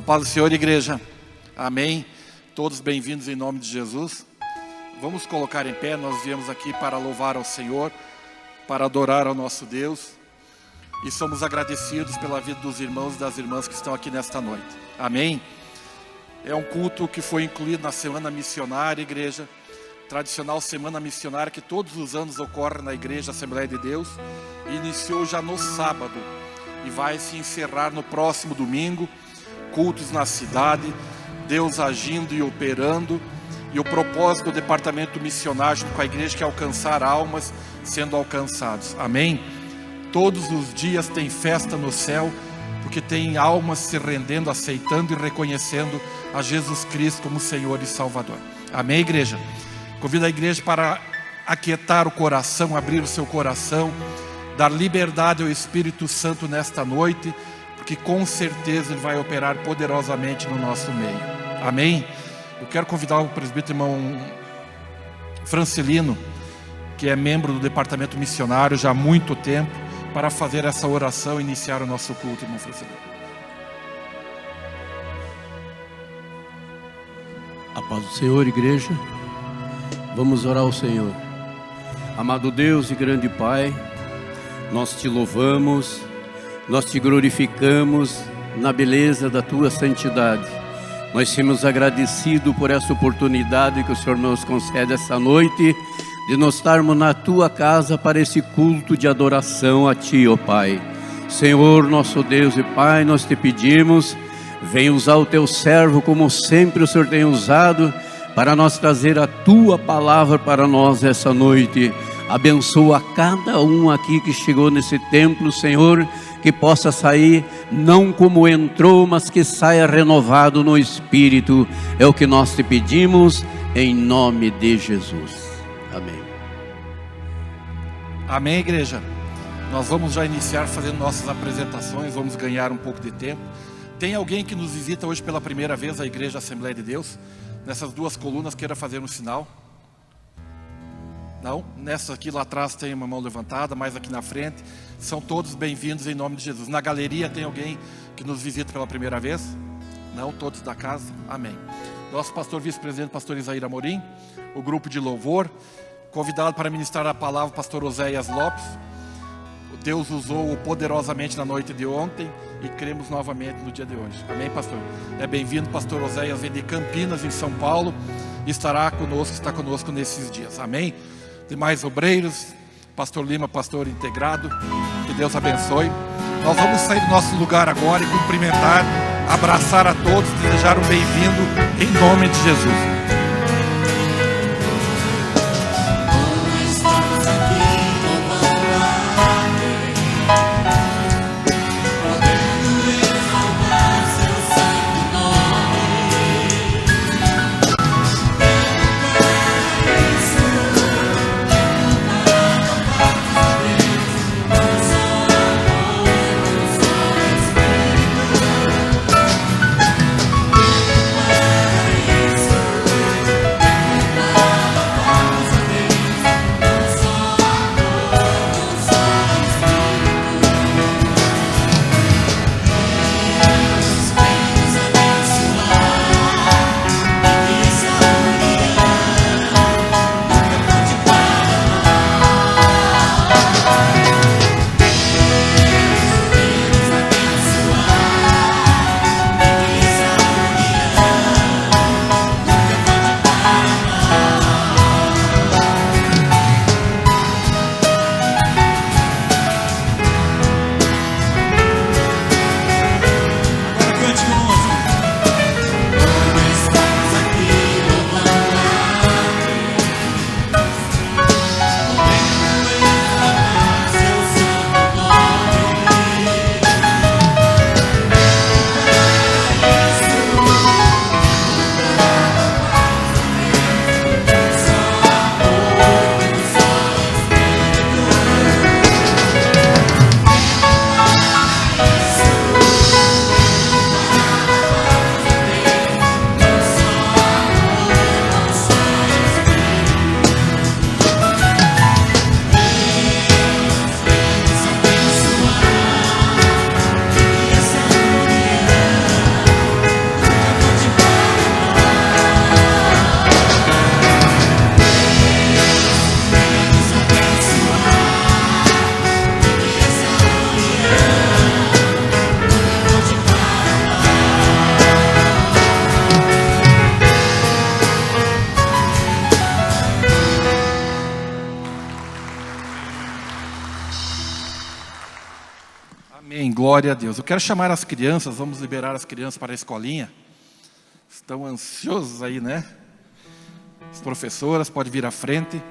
paz do Senhor, igreja. Amém. Todos bem-vindos em nome de Jesus. Vamos colocar em pé. Nós viemos aqui para louvar ao Senhor, para adorar ao nosso Deus. E somos agradecidos pela vida dos irmãos e das irmãs que estão aqui nesta noite. Amém. É um culto que foi incluído na Semana Missionária, igreja. Tradicional Semana Missionária que todos os anos ocorre na Igreja Assembleia de Deus. E iniciou já no sábado e vai se encerrar no próximo domingo. Cultos na cidade, Deus agindo e operando. E o propósito do departamento missionário junto com a igreja que é alcançar almas sendo alcançados. Amém? Todos os dias tem festa no céu, porque tem almas se rendendo, aceitando e reconhecendo a Jesus Cristo como Senhor e Salvador. Amém, igreja? Convido a igreja para aquietar o coração, abrir o seu coração, dar liberdade ao Espírito Santo nesta noite, porque com certeza Ele vai operar poderosamente no nosso meio. Amém? Eu quero convidar o presbítero irmão Francelino, que é membro do departamento missionário já há muito tempo, para fazer essa oração e iniciar o nosso culto, irmão Francelino. A paz do Senhor, igreja. Vamos orar ao Senhor. Amado Deus e grande Pai, nós te louvamos, nós te glorificamos na beleza da tua santidade. Nós temos agradecido por essa oportunidade que o Senhor nos concede essa noite, de nós estarmos na tua casa para esse culto de adoração a ti, ó Pai. Senhor, nosso Deus e Pai, nós te pedimos, venha usar o teu servo como sempre o Senhor tem usado, para nós trazer a tua palavra para nós essa noite. Abençoa cada um aqui que chegou nesse templo, Senhor, que possa sair não como entrou, mas que saia renovado no Espírito. É o que nós te pedimos, em nome de Jesus. Amém. Amém, igreja? Nós vamos já iniciar fazendo nossas apresentações, vamos ganhar um pouco de tempo. Tem alguém que nos visita hoje pela primeira vez, a Igreja Assembleia de Deus? Nessas duas colunas, queira fazer um sinal? Não? Nessa aqui lá atrás tem uma mão levantada, mais aqui na frente. São todos bem-vindos em nome de Jesus. Na galeria tem alguém que nos visita pela primeira vez? Não? Todos da casa? Amém. Nosso pastor vice-presidente, pastor Isaíra Amorim. O grupo de louvor. Convidado para ministrar a palavra, pastor Oséias Lopes. Deus usou-o poderosamente na noite de ontem e cremos novamente no dia de hoje. Amém, pastor? É bem-vindo, pastor Oséias, vem de Campinas, em São Paulo. Estará conosco, está conosco nesses dias. Amém? Demais obreiros, pastor Lima, pastor integrado, que Deus abençoe. Nós vamos sair do nosso lugar agora e cumprimentar, abraçar a todos, desejar um bem-vindo em nome de Jesus. Amém, glória a Deus. Eu quero chamar as crianças, vamos liberar as crianças para a escolinha. Estão ansiosos aí, né? As professoras, pode vir à frente.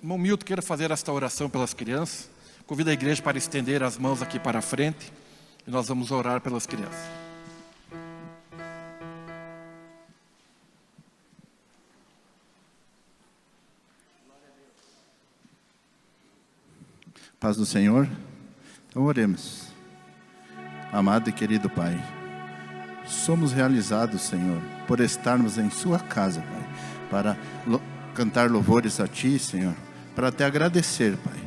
Irmão Milton, queira fazer esta oração pelas crianças. Convido a igreja para estender as mãos aqui para a frente. E nós vamos orar pelas crianças. Paz do Senhor. Então oremos. Amado e querido Pai, somos realizados, Senhor, por estarmos em Sua casa, Pai, para cantar louvores a Ti, Senhor, para te agradecer, Pai.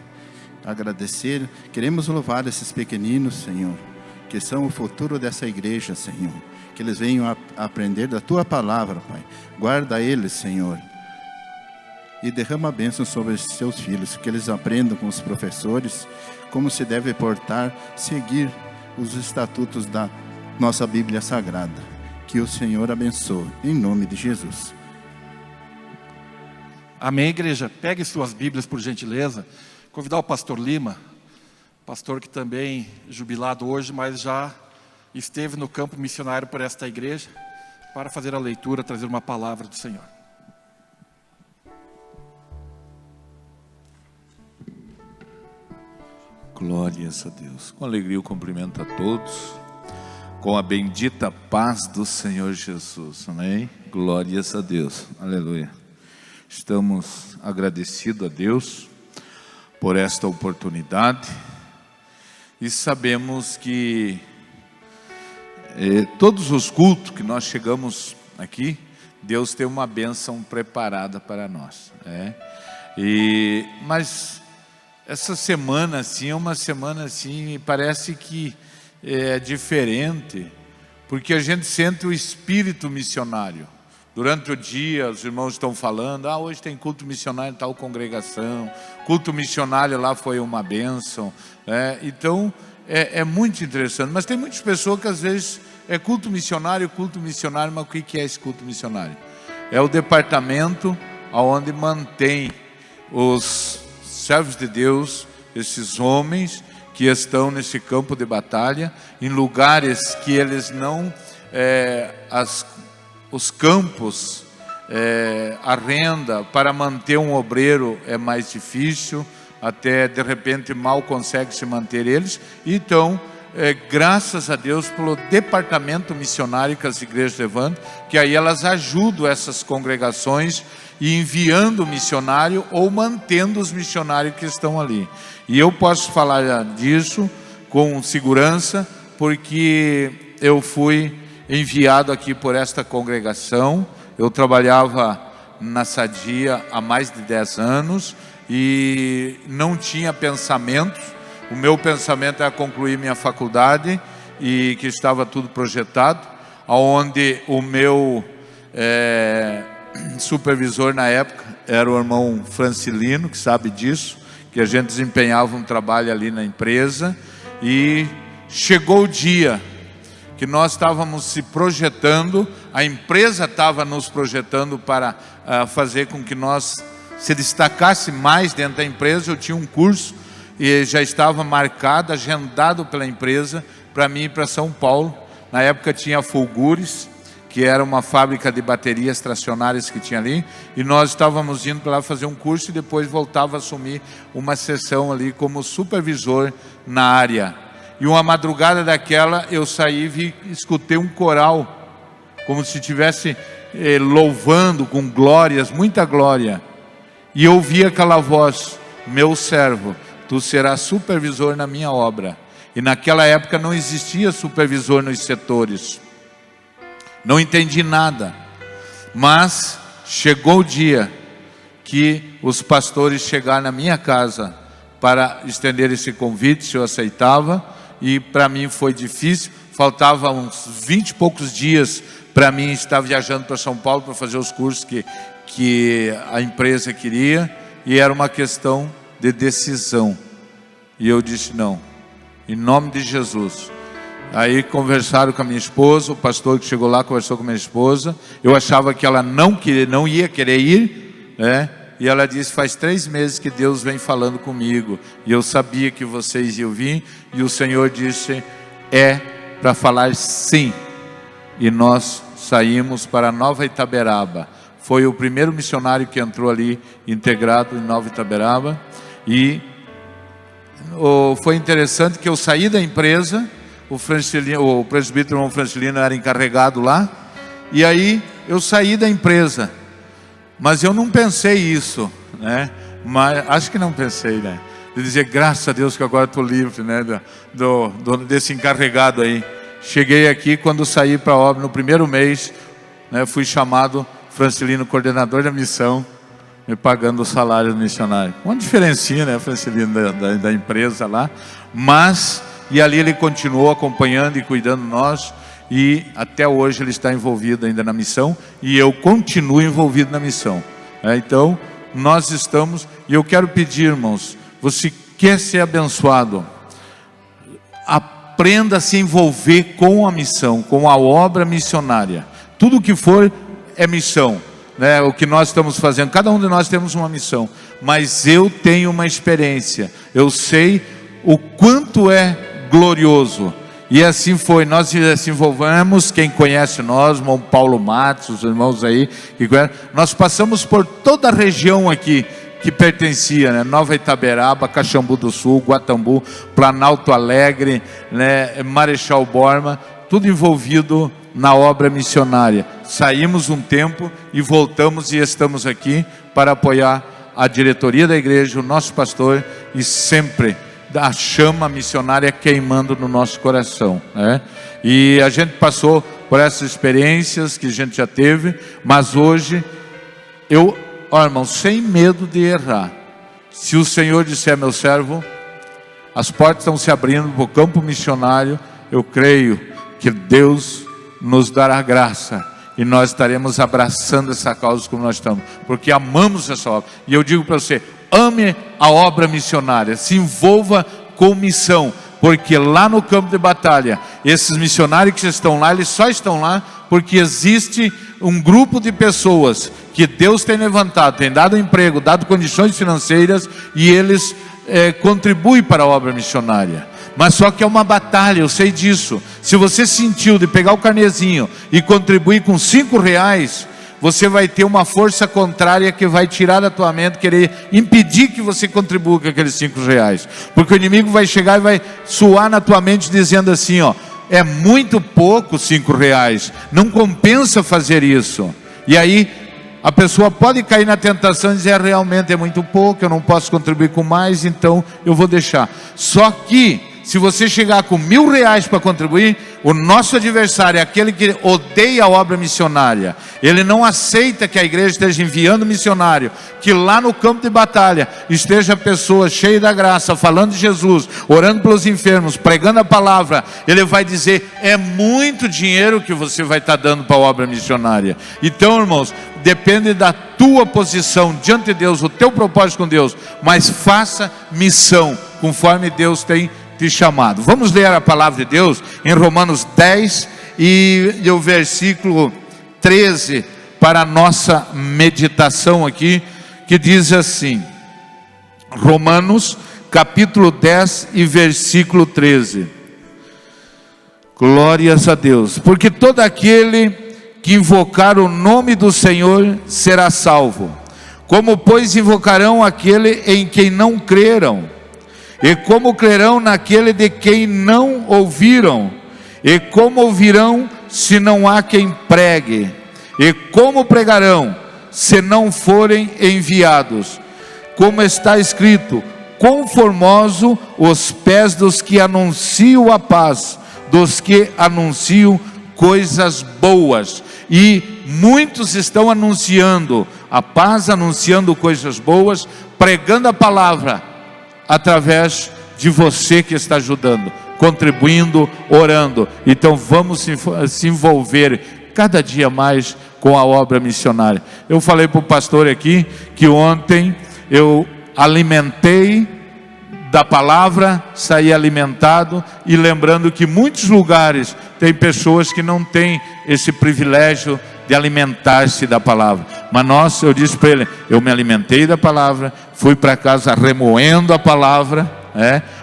Agradecer, queremos louvar esses pequeninos, Senhor, que são o futuro dessa igreja, Senhor, que eles venham a aprender da Tua palavra, Pai. Guarda eles, Senhor, e derrama a bênção sobre os seus filhos, que eles aprendam com os professores como se deve portar, seguir os estatutos da nossa Bíblia Sagrada. Que o Senhor abençoe, em nome de Jesus. Amém, igreja? Pegue suas Bíblias, por gentileza. Convidar o pastor Lima, pastor que também jubilado hoje, mas já esteve no campo missionário por esta igreja, para fazer a leitura, trazer uma palavra do Senhor. Glórias a Deus. Com alegria eu cumprimento a todos, com a bendita paz do Senhor Jesus. Amém? Glórias a Deus. Aleluia. Estamos agradecidos a Deus por esta oportunidade e sabemos que todos os cultos que nós chegamos aqui, Deus tem uma bênção preparada para nós. Mas essa semana assim é uma semana assim, parece que é diferente, porque a gente sente o espírito missionário. Durante o dia os irmãos estão falando, hoje tem culto missionário em tal congregação, culto missionário lá foi uma bênção, então é muito interessante. Mas tem muitas pessoas que às vezes é culto missionário, mas o que é esse culto missionário? É o departamento onde mantém os servos de Deus, esses homens que estão nesse campo de batalha, em lugares que eles não, os campos, a renda para manter um obreiro é mais difícil, até de repente mal consegue se manter eles. Então, graças a Deus pelo departamento missionário que as igrejas levantam, que aí elas ajudam essas congregações e enviando o missionário ou mantendo os missionários que estão ali. E eu posso falar disso com segurança, porque eu fui enviado aqui por esta congregação. Eu trabalhava na Sadia há mais de 10 anos e não tinha pensamentos. O meu pensamento era concluir minha faculdade, e que estava tudo projetado, onde o meu supervisor na época era o irmão Francilino, que sabe disso, que a gente desempenhava um trabalho ali na empresa. E chegou o dia que nós estávamos se projetando, a empresa estava nos projetando para fazer com que nós se destacasse mais dentro da empresa. Eu tinha um curso e já estava marcado, agendado pela empresa para mim ir para São Paulo. Na época tinha a Fulgures, que era uma fábrica de baterias tracionárias que tinha ali, e nós estávamos indo para lá fazer um curso e depois voltava a assumir uma sessão ali como supervisor na área. E uma madrugada daquela eu saí e escutei um coral, como se estivesse louvando com glórias, muita glória. E eu ouvi aquela voz: meu servo, tu serás supervisor na minha obra. E naquela época não existia supervisor nos setores. Não entendi nada. Mas chegou o dia que os pastores chegaram na minha casa para estender esse convite, se eu aceitava. E para mim foi difícil. Faltava uns 20 e poucos dias para mim estar viajando para São Paulo para fazer os cursos que a empresa queria. E era uma questão de decisão. E eu disse não, em nome de Jesus. Aí conversaram com a minha esposa, o pastor que chegou lá conversou com a minha esposa. Eu achava que ela não ia querer ir, E ela disse: faz 3 meses que Deus vem falando comigo, e eu sabia que vocês iam vir, e o Senhor disse: é para falar sim. E nós saímos para Nova Itaberaba. Foi o primeiro missionário que entrou ali, integrado em Nova Itaberaba. E foi interessante que eu saí da empresa, o presbítero irmão Francilino era encarregado lá, e aí eu saí da empresa. Mas eu não pensei isso, né? Mas acho que não pensei, né? De dizer, graças a Deus que agora estou livre, né? Desse encarregado aí. Cheguei aqui, quando saí para a obra, no primeiro mês, né, fui chamado Francilino, coordenador da missão, me pagando o salário do missionário. Uma diferencinha, né, Francilino, da empresa lá. Mas, e ali ele continuou acompanhando e cuidando de nós. E até hoje ele está envolvido ainda na missão, e eu continuo envolvido na missão. Então, nós estamos, e eu quero pedir, irmãos, você quer ser abençoado, aprenda a se envolver com a missão, com a obra missionária. Tudo que for é missão, né? O que nós estamos fazendo, cada um de nós temos uma missão, mas eu tenho uma experiência, eu sei o quanto é glorioso. E assim foi, nós se envolvemos, quem conhece nós, irmão Paulo Matos, os irmãos aí, nós passamos por toda a região aqui, que pertencia, né? Nova Itaberaba, Caxambu do Sul, Guatambu, Planalto Alegre, né? Marechal Borba, tudo envolvido na obra missionária. Saímos um tempo e voltamos, e estamos aqui para apoiar a diretoria da igreja, o nosso pastor, e sempre a chama missionária queimando no nosso coração, né? E a gente passou por essas experiências que a gente já teve, mas hoje irmão, sem medo de errar, se o Senhor disser, meu servo, as portas estão se abrindo para o campo missionário, eu creio que Deus nos dará graça, e nós estaremos abraçando essa causa como nós estamos, porque amamos essa obra. E eu digo para você, ame a obra missionária, se envolva com missão, porque lá no campo de batalha, esses missionários que estão lá, eles só estão lá porque existe um grupo de pessoas que Deus tem levantado, tem dado emprego, dado condições financeiras, e eles contribuem para a obra missionária. Mas só que é uma batalha, eu sei disso. Se você sentiu de pegar o carnezinho e contribuir com R$5, você vai ter uma força contrária que vai tirar da tua mente, querer impedir que você contribua com aqueles R$5. Porque o inimigo vai chegar e vai suar na tua mente dizendo assim, ó, é muito pouco R$5, não compensa fazer isso. E aí a pessoa pode cair na tentação e dizer, realmente é muito pouco, eu não posso contribuir com mais, então eu vou deixar. Só que se você chegar com R$1.000 para contribuir, o nosso adversário é aquele que odeia a obra missionária. Ele não aceita que a igreja esteja enviando missionário, que lá no campo de batalha esteja pessoas cheias da graça, falando de Jesus, orando pelos enfermos, pregando a palavra. Ele vai dizer, é muito dinheiro que você vai estar dando para a obra missionária. Então, irmãos, depende da tua posição diante de Deus, o teu propósito com Deus, mas faça missão, conforme Deus tem te chamado. Vamos ler a palavra de Deus em Romanos 10 e o versículo 13 para a nossa meditação aqui, que diz assim, Romanos capítulo 10 e versículo 13. Glórias a Deus. Porque todo aquele que invocar o nome do Senhor será salvo. Como pois invocarão aquele em quem não creram? E como crerão naquele de quem não ouviram? E como ouvirão se não há quem pregue? E como pregarão se não forem enviados? Como está escrito, quão formoso os pés dos que anunciam a paz, dos que anunciam coisas boas. E muitos estão anunciando a paz, anunciando coisas boas, pregando a palavra, através de você que está ajudando, contribuindo, orando. Então vamos se envolver cada dia mais com a obra missionária. Eu falei para o pastor aqui que ontem eu alimentei da palavra, saí alimentado, e lembrando que muitos lugares tem pessoas que não têm esse privilégio de alimentar-se da palavra. Mas eu disse para ele, eu me alimentei da palavra, fui para casa remoendo a palavra,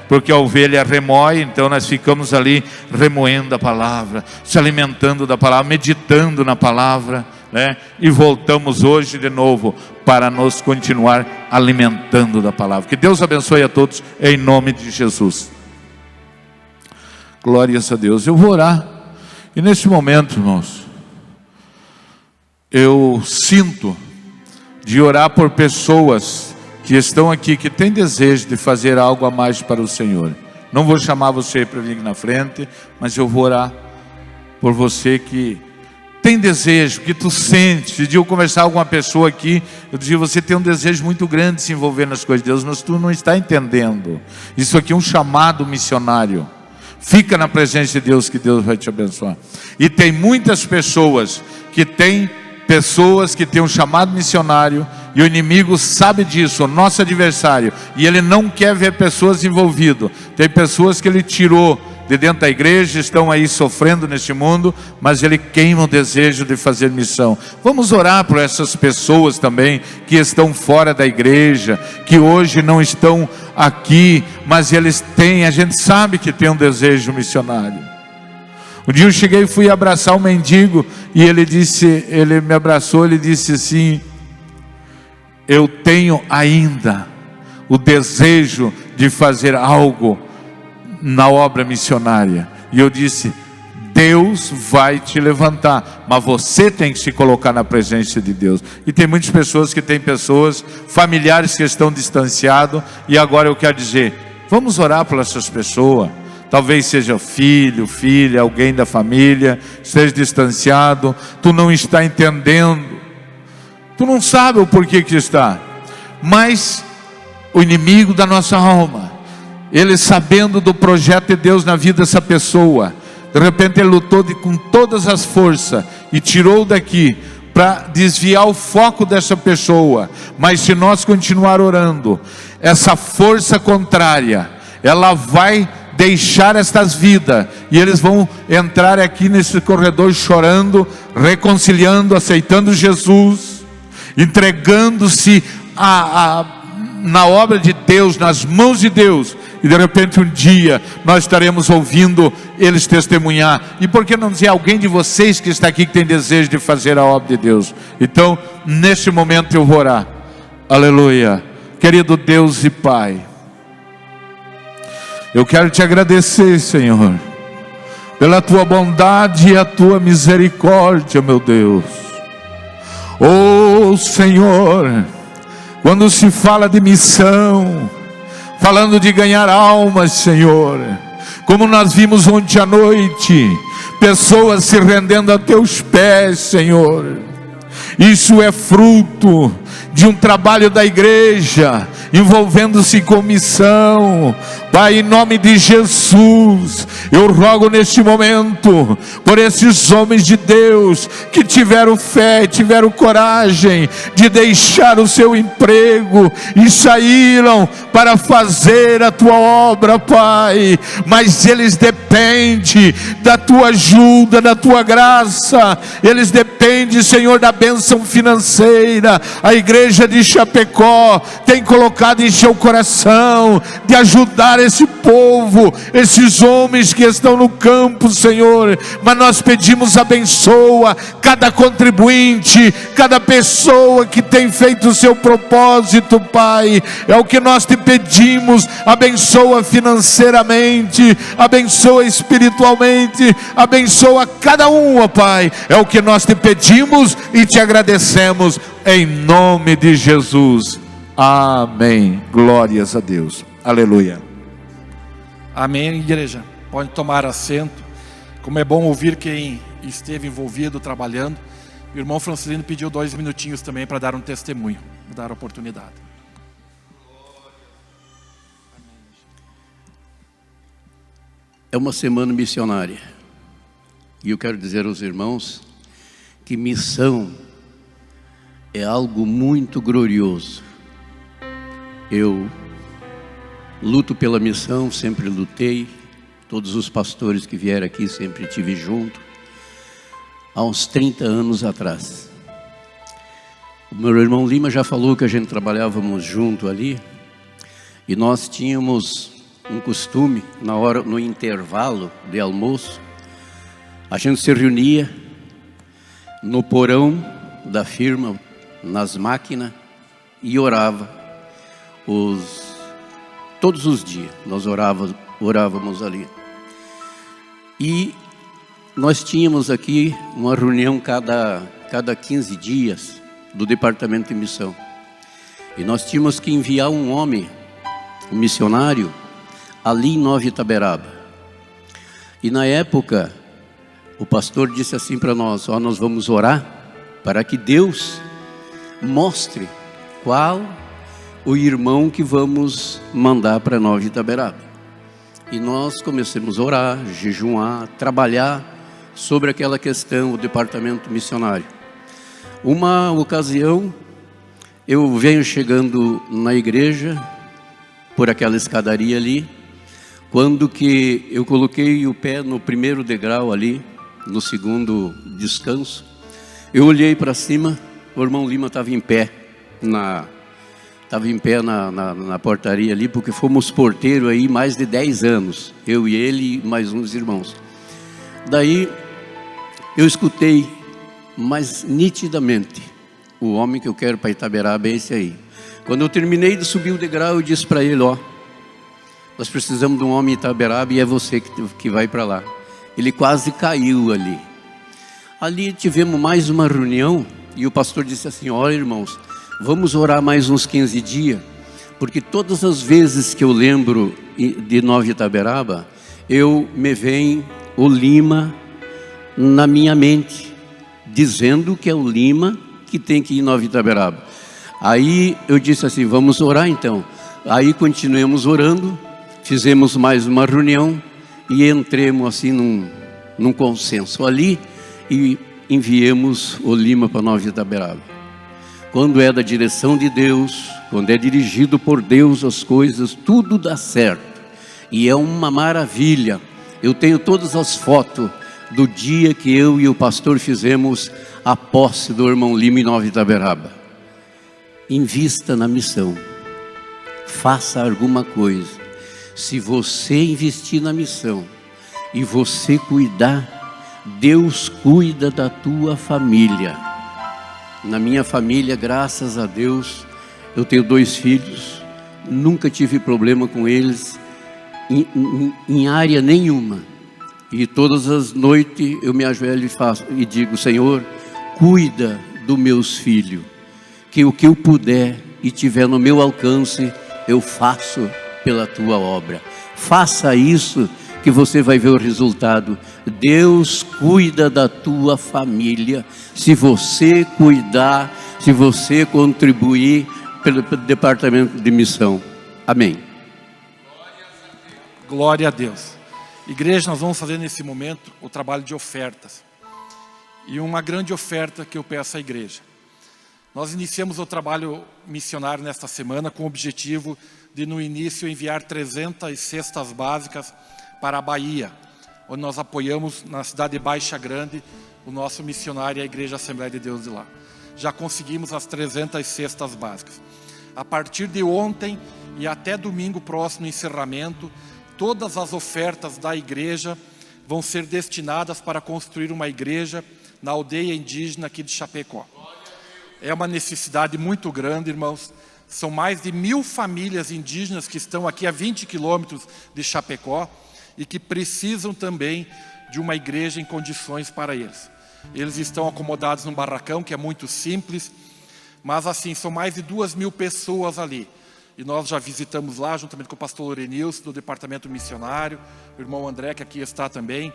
porque a ovelha remoe, então nós ficamos ali remoendo a palavra, se alimentando da palavra, meditando na palavra, e voltamos hoje de novo para nos continuar alimentando da palavra. Que Deus abençoe a todos em nome de Jesus. Glórias a Deus. Eu vou orar, e nesse momento, irmãos, eu sinto de orar por pessoas que estão aqui, que têm desejo de fazer algo a mais para o Senhor. Não vou chamar você para vir na frente, mas eu vou orar por você que tem desejo, que tu sente. De eu conversar com alguma pessoa aqui, eu dizia, você tem um desejo muito grande de se envolver nas coisas de Deus, mas tu não está entendendo. Isso aqui é um chamado missionário. Fica na presença de Deus, que Deus vai te abençoar. E tem muitas pessoas que têm um chamado missionário, e o inimigo sabe disso, o nosso adversário, e ele não quer ver pessoas envolvidas. Tem pessoas que ele tirou de dentro da igreja, estão aí sofrendo neste mundo, mas ele queima o desejo de fazer missão. Vamos orar por essas pessoas também, que estão fora da igreja, que hoje não estão aqui, mas eles têm, a gente sabe que tem um desejo missionário. Um dia eu cheguei e fui abraçar um mendigo, e ele me abraçou, ele disse assim, eu tenho ainda o desejo de fazer algo na obra missionária. E eu disse, Deus vai te levantar, mas você tem que se colocar na presença de Deus. E tem muitas pessoas que têm familiares que estão distanciados, e agora eu quero dizer, vamos orar por essas pessoas. Talvez seja filho, filha, alguém da família, esteja distanciado, tu não está entendendo, tu não sabe o porquê que está, mas o inimigo da nossa alma, ele sabendo do projeto de Deus na vida dessa pessoa, de repente ele lutou com todas as forças e tirou daqui para desviar o foco dessa pessoa. Mas se nós continuar orando, essa força contrária, ela vai deixar estas vidas, e eles vão entrar aqui nesse corredor chorando, reconciliando, aceitando Jesus, entregando-se na obra de Deus, nas mãos de Deus. E de repente um dia nós estaremos ouvindo eles testemunhar. E por que não dizer alguém de vocês que está aqui que tem desejo de fazer a obra de Deus? Então neste momento eu vou orar. Aleluia. Querido Deus e Pai, eu quero te agradecer, Senhor, pela tua bondade e a tua misericórdia, meu Deus. Oh Senhor, quando se fala de missão, falando de ganhar almas, Senhor, como nós vimos ontem à noite, pessoas se rendendo a teus pés, Senhor. Isso é fruto de um trabalho da igreja, envolvendo-se com missão. Pai, em nome de Jesus, eu rogo neste momento por esses homens de Deus que tiveram fé, tiveram coragem de deixar o seu emprego e saíram para fazer a tua obra, Pai. Mas eles dependem da tua ajuda, da tua graça. Eles dependem, Senhor, da bênção financeira. A igreja de Chapecó tem colocado em seu coração de ajudar esse povo, esses homens que estão no campo, Senhor. Mas nós pedimos, abençoa cada contribuinte, cada pessoa que tem feito o seu propósito, Pai. É o que nós te pedimos. Abençoa financeiramente, abençoa espiritualmente, abençoa cada um, ó Pai. É o que nós te pedimos e te agradecemos em nome de Jesus. Amém. Glórias a Deus. Aleluia. Amém, igreja. Pode tomar assento. Como é bom ouvir quem esteve envolvido, trabalhando. O irmão Francisco pediu 2 minutinhos também para dar um testemunho. Vou dar a oportunidade. É uma semana missionária. E eu quero dizer aos irmãos que missão é algo muito glorioso. Eu luto pela missão, sempre lutei. Todos os pastores que vieram aqui sempre estive junto. há uns 30 anos atrás. O meu irmão Lima já falou que a gente trabalhávamos junto ali, e nós tínhamos um costume, no intervalo de almoço, a gente se reunia no porão da firma, nas máquinas, e orava todos os dias. Nós orávamos ali. E nós tínhamos aqui uma reunião cada 15 dias do departamento de missão. E nós tínhamos que enviar um homem, um missionário, ali em Nova Itaberaba. E na época, o pastor disse assim para nós: nós vamos orar para que Deus mostre qual o irmão que vamos mandar para Nova Itaberaba. E nós começamos a orar, jejuar, trabalhar sobre aquela questão, o departamento missionário. Uma ocasião, eu venho chegando na igreja, por aquela escadaria ali, quando que eu coloquei o pé no primeiro degrau ali, no segundo descanso, eu olhei para cima, o irmão Lima estava em pé, na portaria ali, porque fomos porteiro aí mais de 10 anos, eu e ele e mais uns irmãos. Daí, eu escutei mais nitidamente: o homem que eu quero para Itaberaba é esse aí. Quando eu terminei de subir o degrau, eu disse para ele: nós precisamos de um homem em Itaberaba e é você que vai para lá. Ele quase caiu ali. Ali tivemos mais uma reunião e o pastor disse assim: olha, irmãos, vamos orar mais uns 15 dias, porque todas as vezes que eu lembro de Nova Itaberaba, me vem o Lima na minha mente, dizendo que é o Lima que tem que ir em Nova Itaberaba. Aí eu disse assim: vamos orar então. Aí continuamos orando, fizemos mais uma reunião e entremos assim num consenso ali e enviemos o Lima para Nova Itaberaba. Quando é da direção de Deus, quando é dirigido por Deus, as coisas, tudo dá certo. E é uma maravilha. Eu tenho todas as fotos do dia que eu e o pastor fizemos a posse do irmão Lima em Nova Itaberaba. Invista na missão. Faça alguma coisa. Se você investir na missão e você cuidar, Deus cuida da tua família. Na minha família, graças a Deus, eu tenho 2 filhos, nunca tive problema com eles em área nenhuma. E todas as noites eu me ajoelho e digo: Senhor, cuida dos meus filhos, que o que eu puder e tiver no meu alcance, eu faço pela tua obra. Faça isso que você vai ver o resultado. Deus cuida da tua família, se você cuidar, se você contribuir pelo departamento de missão. Amém. Glória a Deus. Igreja, nós vamos fazer nesse momento o trabalho de ofertas. E uma grande oferta que eu peço à igreja. Nós iniciamos o trabalho missionário nesta semana com o objetivo de, no início, enviar 300 cestas básicas para a Bahia, onde nós apoiamos na cidade de Baixa Grande o nosso missionário e a Igreja Assembleia de Deus de lá. Já conseguimos as 300 cestas básicas. A partir de ontem e até domingo próximo, no encerramento, todas as ofertas da igreja vão ser destinadas para construir uma igreja na aldeia indígena aqui de Chapecó. É uma necessidade muito grande, irmãos. São mais de 1000 famílias indígenas que estão aqui a 20 quilômetros de Chapecó e que precisam também de uma igreja em condições para eles. Eles estão acomodados num barracão que é muito simples, mas assim, são mais de 2000 pessoas ali. E nós já visitamos lá, juntamente com o pastor Lorenilson, do departamento missionário, o irmão André, que aqui está também,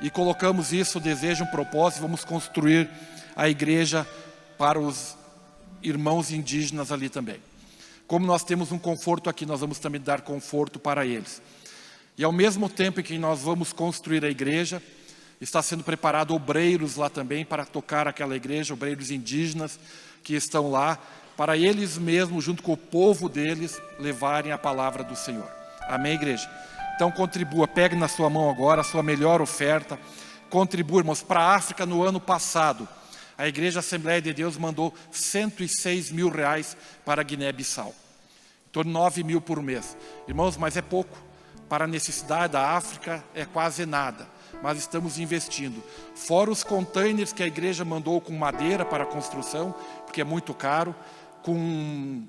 e colocamos isso, o desejo, um propósito, vamos construir a igreja para os irmãos indígenas ali também. Como nós temos um conforto aqui, nós vamos também dar conforto para eles. E ao mesmo tempo que nós vamos construir a igreja, está sendo preparado obreiros lá também para tocar aquela igreja, obreiros indígenas que estão lá, para eles mesmos, junto com o povo deles, levarem a palavra do Senhor. Amém, igreja? Então contribua, pegue na sua mão agora a sua melhor oferta, contribua, irmãos, para a África no ano passado. A Igreja Assembleia de Deus mandou 106 mil reais para a Guiné-Bissau. Em torno de 9 mil por mês. Irmãos, mas é pouco. Para a necessidade da África é quase nada. Mas estamos investindo. Fora os containers que a igreja mandou com madeira para a construção, porque é muito caro, com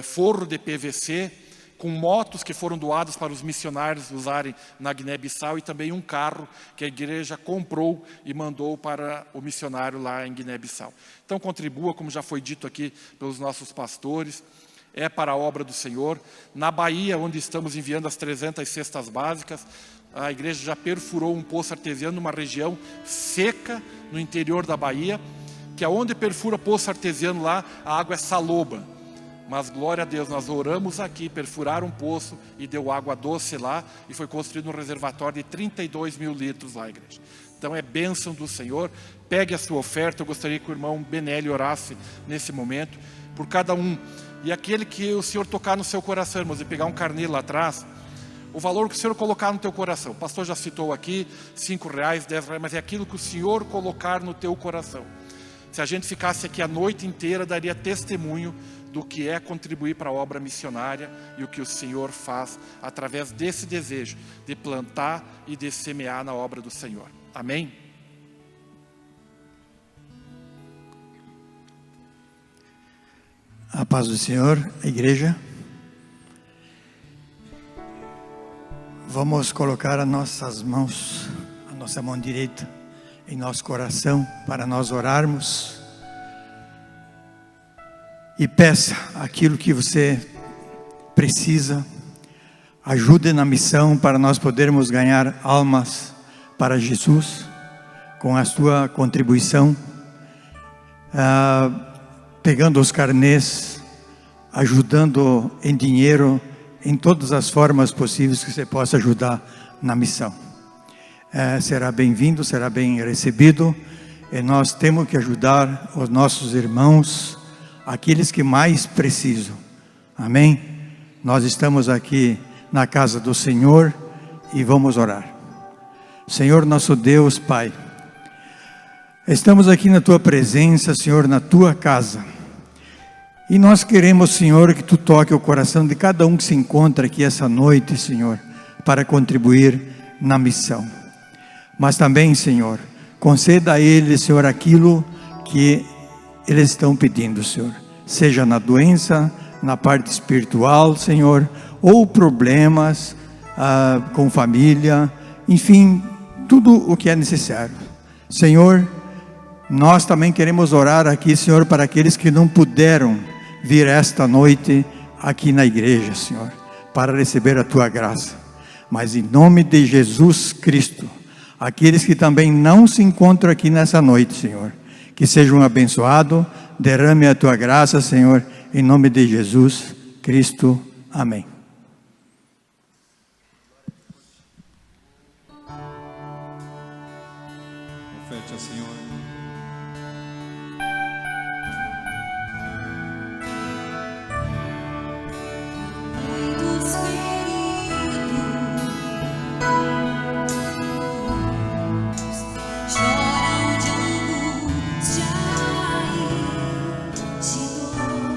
forro de PVC, com motos que foram doadas para os missionários usarem na Guiné-Bissau e também um carro que a igreja comprou e mandou para o missionário lá em Guiné-Bissau. Então contribua, como já foi dito aqui pelos nossos pastores, é para a obra do Senhor. Na Bahia, onde estamos enviando as 300 cestas básicas, a igreja já perfurou um poço artesiano numa região seca no interior da Bahia, que aonde perfura poço artesiano lá, a água é saloba. Mas glória a Deus, nós oramos aqui, perfuraram um poço e deu água doce lá, e foi construído um reservatório de 32 mil litros lá, igreja. Então é bênção do Senhor. Pegue a sua oferta. Eu gostaria que o irmão Benelli orasse nesse momento por cada um. E aquele que o Senhor tocar no seu coração, irmãos, e pegar um carnê lá atrás, o valor que o Senhor colocar no teu coração. O pastor já citou aqui, R$5, R$10, mas é aquilo que o Senhor colocar no teu coração. Se a gente ficasse aqui a noite inteira, daria testemunho do que é contribuir para a obra missionária e o que o Senhor faz através desse desejo de plantar e de semear na obra do Senhor. Amém? A paz do Senhor, a igreja. Vamos colocar as nossas mãos, a nossa mão direita em nosso coração para nós orarmos. E peça aquilo que você precisa. Ajude na missão para nós podermos ganhar almas para Jesus com a sua contribuição. Pegando os carnês, ajudando em dinheiro, em todas as formas possíveis que você possa ajudar na missão. Será bem-vindo, será bem recebido, e nós temos que ajudar os nossos irmãos, aqueles que mais precisam. Amém? Nós estamos aqui na casa do Senhor e vamos orar. Senhor nosso Deus, Pai, estamos aqui na Tua presença, Senhor, na Tua casa. E nós queremos, Senhor, que Tu toque o coração de cada um que se encontra aqui essa noite, Senhor, para contribuir na missão. Mas também, Senhor, conceda a eles, Senhor, aquilo que eles estão pedindo, Senhor. Seja na doença, na parte espiritual, Senhor, ou problemas com família, enfim, tudo o que é necessário. Senhor, nós também queremos orar aqui, Senhor, para aqueles que não puderam vir esta noite aqui na igreja, Senhor, para receber a Tua graça. Mas em nome de Jesus Cristo, aqueles que também não se encontram aqui nessa noite, Senhor, que sejam abençoados, derrame a Tua graça, Senhor, em nome de Jesus Cristo. Amém. Oferte ao Senhor. Muitos feridos choram de angústia e de dor,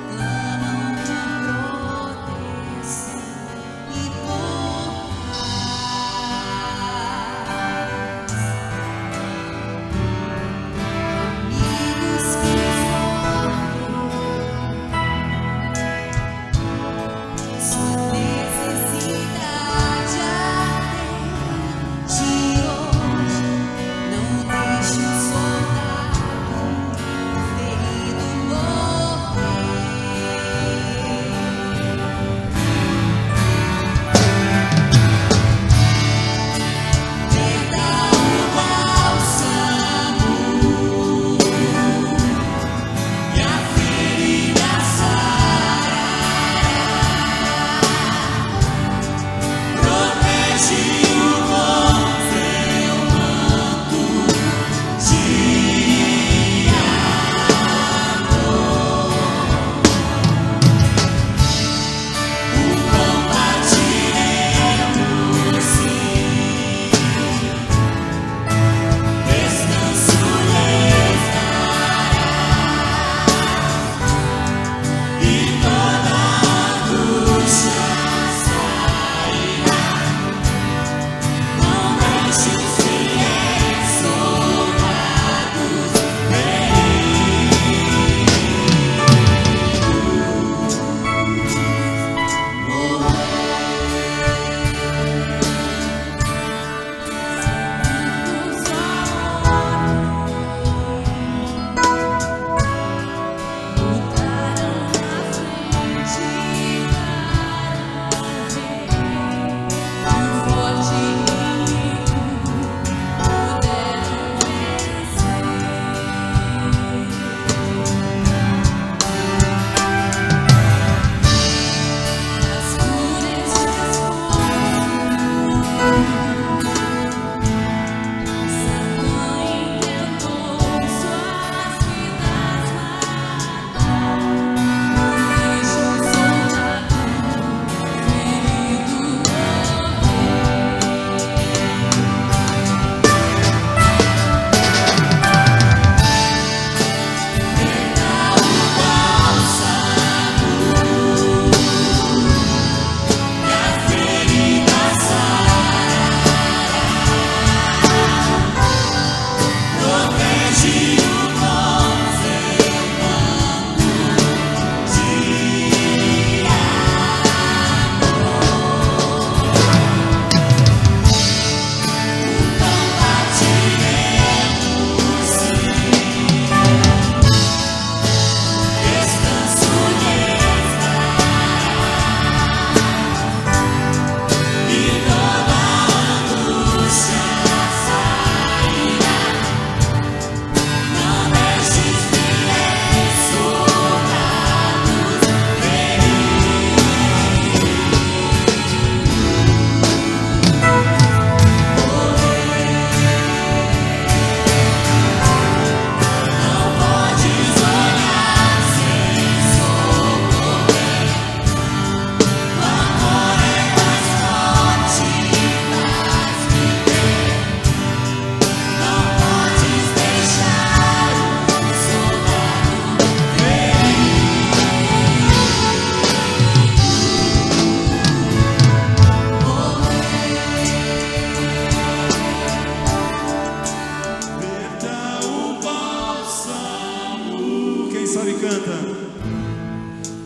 clamam de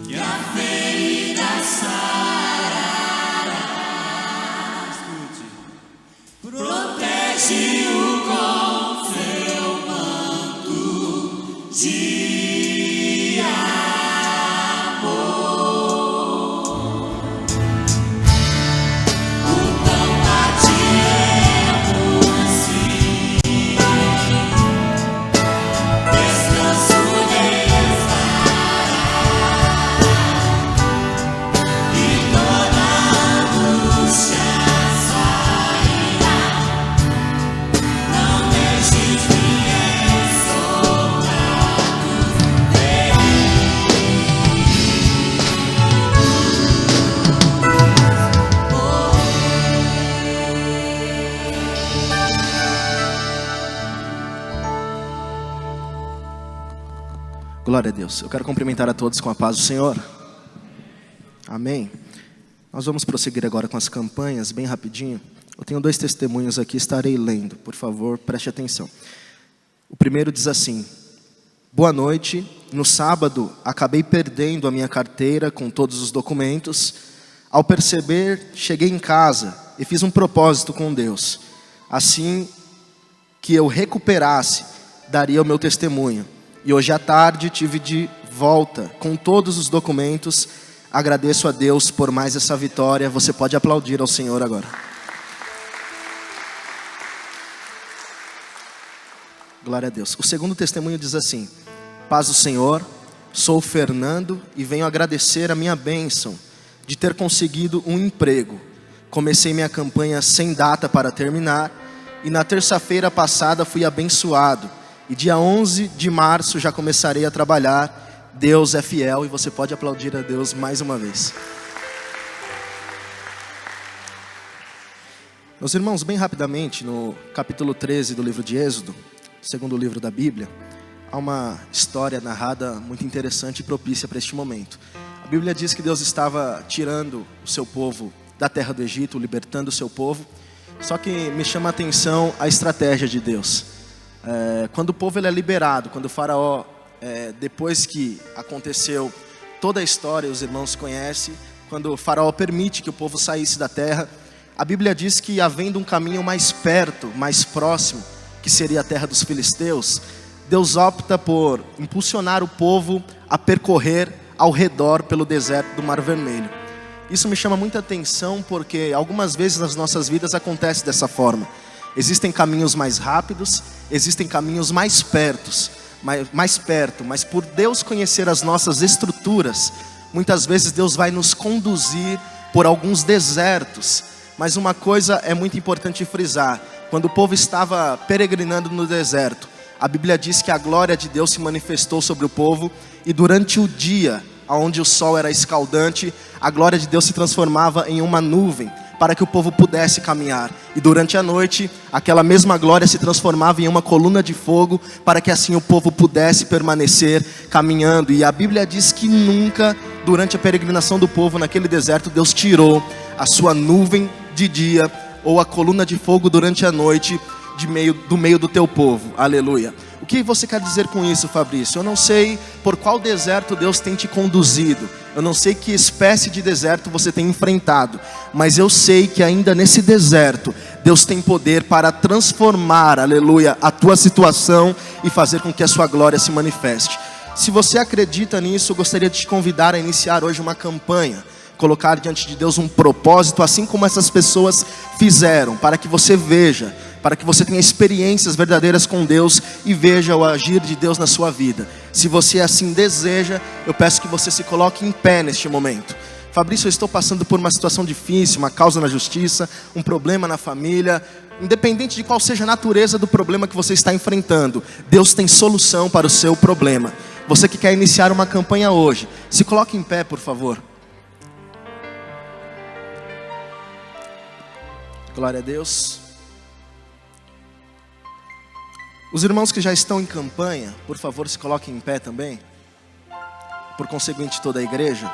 que a ferida sarará. Protege-o com seu manto de Glória a Deus. Eu quero cumprimentar a todos com a paz do Senhor. Amém. Nós vamos prosseguir agora com as campanhas, bem rapidinho. Eu tenho 2 testemunhos aqui, estarei lendo. Por favor, preste atenção. O primeiro diz assim: boa noite. No sábado, acabei perdendo a minha carteira com todos os documentos. Ao perceber, cheguei em casa e fiz um propósito com Deus. Assim que eu recuperasse, daria o meu testemunho. E hoje à tarde tive de volta com todos os documentos. Agradeço a Deus por mais essa vitória. Você pode aplaudir ao Senhor agora. Glória a Deus. O segundo testemunho diz assim: paz do Senhor, sou o Fernando e venho agradecer a minha bênção de ter conseguido um emprego. Comecei minha campanha sem data para terminar e na terça-feira passada fui abençoado. E dia 11 de março já começarei a trabalhar. Deus é fiel e você pode aplaudir a Deus mais uma vez. Meus irmãos, bem rapidamente, no capítulo 13 do livro de Êxodo, segundo livro da Bíblia, há uma história narrada muito interessante e propícia para este momento. A Bíblia diz que Deus estava tirando o seu povo da terra do Egito, libertando o seu povo. Só que me chama a atenção a estratégia de Deus. Quando o povo ele é liberado, quando o faraó, depois que aconteceu toda a história, os irmãos conhecem, quando o faraó permite que o povo saísse da terra, a Bíblia diz que havendo um caminho mais perto, mais próximo, que seria a terra dos filisteus, Deus opta por impulsionar o povo a percorrer ao redor pelo deserto do Mar Vermelho. Isso me chama muita atenção porque algumas vezes nas nossas vidas acontece dessa forma. Existem caminhos mais rápidos, existem caminhos mais perto, mas por Deus conhecer as nossas estruturas, muitas vezes Deus vai nos conduzir por alguns desertos. Mas uma coisa é muito importante frisar: quando o povo estava peregrinando no deserto, a Bíblia diz que a glória de Deus se manifestou sobre o povo, e durante o dia, onde o sol era escaldante, a glória de Deus se transformava em uma nuvem, para que o povo pudesse caminhar. E durante a noite, aquela mesma glória se transformava em uma coluna de fogo, para que assim o povo pudesse permanecer caminhando. E a Bíblia diz que nunca, durante a peregrinação do povo naquele deserto, Deus tirou a sua nuvem de dia, ou a coluna de fogo durante a noite, do meio do teu povo. Aleluia. O que você quer dizer com isso, Fabrício? Eu não sei por qual deserto Deus tem te conduzido. Eu não sei que espécie de deserto você tem enfrentado. Mas eu sei que ainda nesse deserto, Deus tem poder para transformar, aleluia, a tua situação e fazer com que a sua glória se manifeste. Se você acredita nisso, eu gostaria de te convidar a iniciar hoje uma campanha. Colocar diante de Deus um propósito, assim como essas pessoas fizeram, para que você veja, para que você tenha experiências verdadeiras com Deus e veja o agir de Deus na sua vida. Se você assim deseja, eu peço que você se coloque em pé neste momento. Fabrício, eu estou passando por uma situação difícil, uma causa na justiça, um problema na família. Independente de qual seja a natureza do problema que você está enfrentando, Deus tem solução para o seu problema. Você que quer iniciar uma campanha hoje, se coloque em pé, por favor. Glória a Deus. Os irmãos que já estão em campanha, por favor, se coloquem em pé também. Por conseguinte, toda a igreja.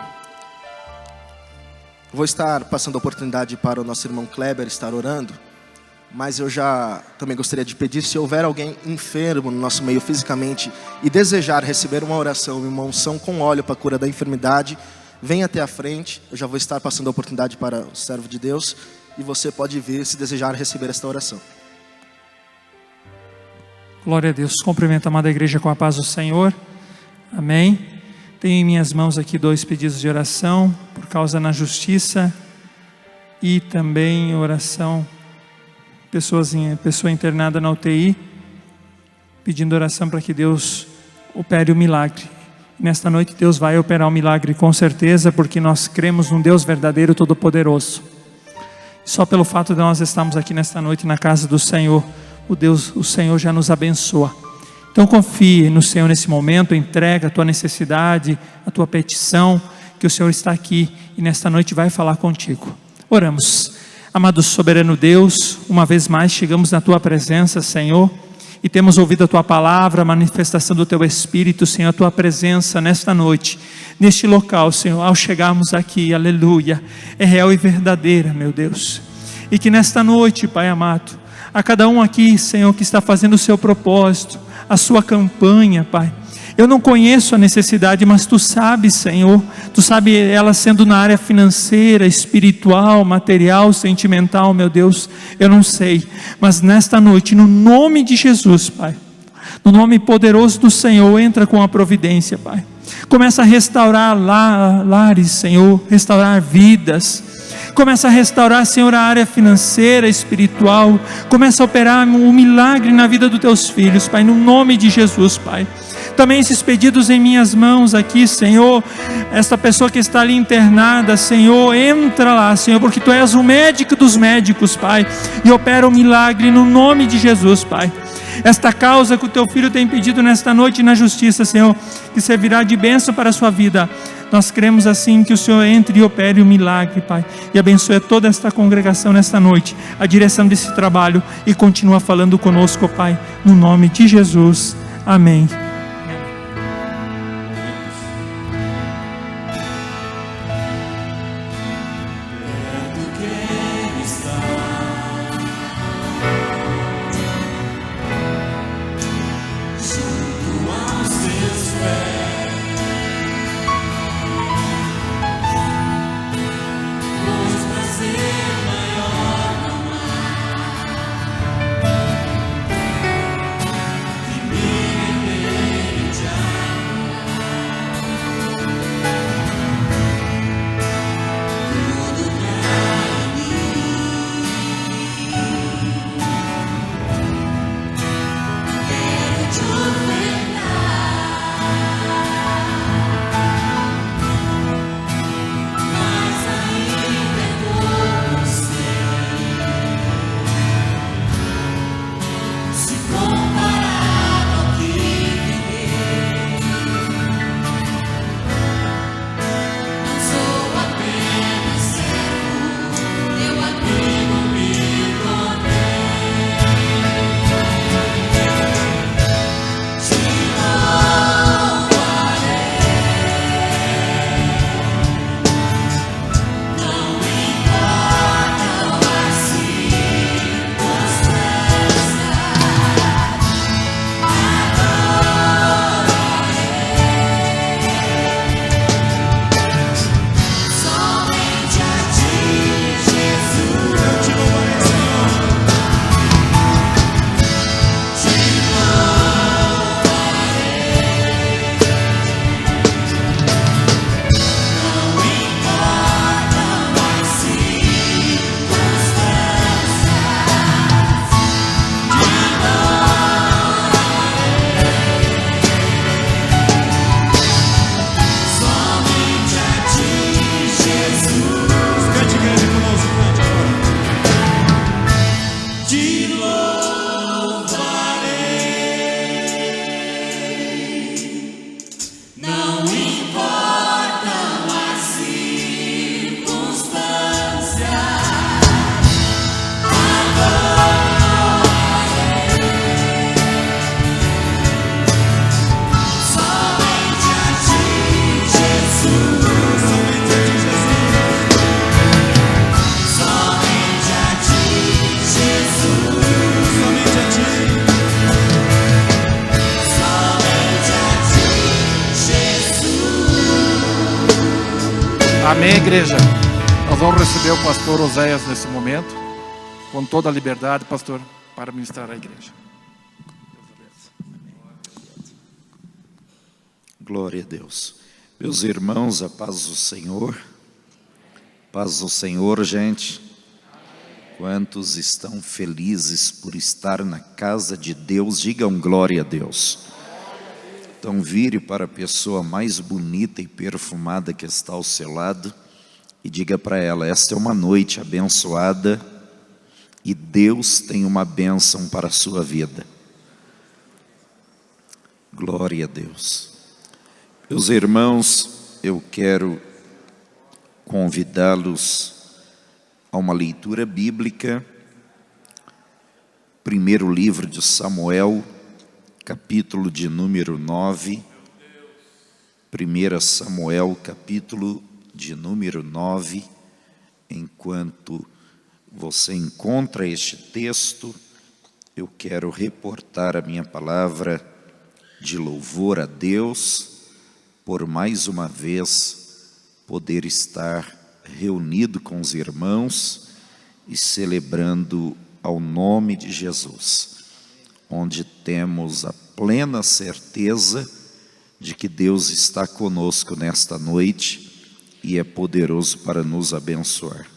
Vou estar passando a oportunidade para o nosso irmão Kleber estar orando. mas eu já também gostaria de pedir, se houver alguém enfermo no nosso meio fisicamente e desejar receber uma oração e uma unção com óleo para a cura da enfermidade, venha até a frente. Eu já vou estar passando a oportunidade para o servo de Deus e você pode vir se desejar receber esta oração. Glória a Deus. Cumprimento a amada igreja com a paz do Senhor. Amém. Tenho em minhas mãos aqui 2 pedidos de oração por causa na justiça e também oração, pessoa internada na UTI, pedindo oração para que Deus opere o milagre. Nesta noite Deus vai operar o milagre com certeza, porque nós cremos num Deus verdadeiro, todo-poderoso. Só pelo fato de nós estarmos aqui nesta noite na casa do Senhor, o Senhor já nos abençoa. Então confie no Senhor nesse momento, entrega a tua necessidade, a tua petição, que o Senhor está aqui e nesta noite vai falar contigo. Oramos. Amado soberano Deus, uma vez mais chegamos na tua presença, Senhor, e temos ouvido a tua palavra, a manifestação do teu Espírito, Senhor, a tua presença nesta noite, neste local, Senhor, ao chegarmos aqui, aleluia, é real e verdadeira, meu Deus. E que nesta noite, Pai amado, a cada um aqui, Senhor, que está fazendo o seu propósito, a sua campanha, Pai, eu não conheço a necessidade, mas Tu sabes, Senhor, Tu sabes ela sendo na área financeira, espiritual, material, sentimental, meu Deus, eu não sei, mas nesta noite, no nome de Jesus, Pai, no nome poderoso do Senhor, entra com a providência, Pai, começa a restaurar lares, Senhor, restaurar vidas, começa a restaurar, Senhor, a área financeira, espiritual, começa a operar um milagre na vida dos Teus filhos, Pai, no nome de Jesus, Pai. Também esses pedidos em minhas mãos aqui, Senhor, esta pessoa que está ali internada, Senhor, entra lá, Senhor, porque Tu és o médico dos médicos, Pai, e opera um milagre no nome de Jesus, Pai. Esta causa que o Teu Filho tem pedido nesta noite na justiça, Senhor, que servirá de bênção para a sua vida. Nós cremos assim que o Senhor entre e opere o milagre, Pai, e abençoe toda esta congregação nesta noite, a direção desse trabalho, e continua falando conosco, Pai, no nome de Jesus. Amém. Mim Amém, igreja? Nós vamos receber o pastor Oséias nesse momento, com toda a liberdade, pastor, para ministrar à igreja. Glória a Deus. Meus irmãos, a paz do Senhor. Paz do Senhor, gente. Quantos estão felizes por estar na casa de Deus? Digam glória a Deus. Então vire para a pessoa mais bonita e perfumada que está ao seu lado e diga para ela: esta é uma noite abençoada e Deus tem uma bênção para a sua vida. Glória a Deus. Meus irmãos, eu quero convidá-los a uma leitura bíblica. Primeiro livro de Samuel, capítulo de número 9. 1 Samuel, capítulo de número 9. Enquanto você encontra este texto, eu quero reportar a minha palavra de louvor a Deus por mais uma vez poder estar reunido com os irmãos e celebrando ao nome de Jesus, onde temos a plena certeza de que Deus está conosco nesta noite e é poderoso para nos abençoar.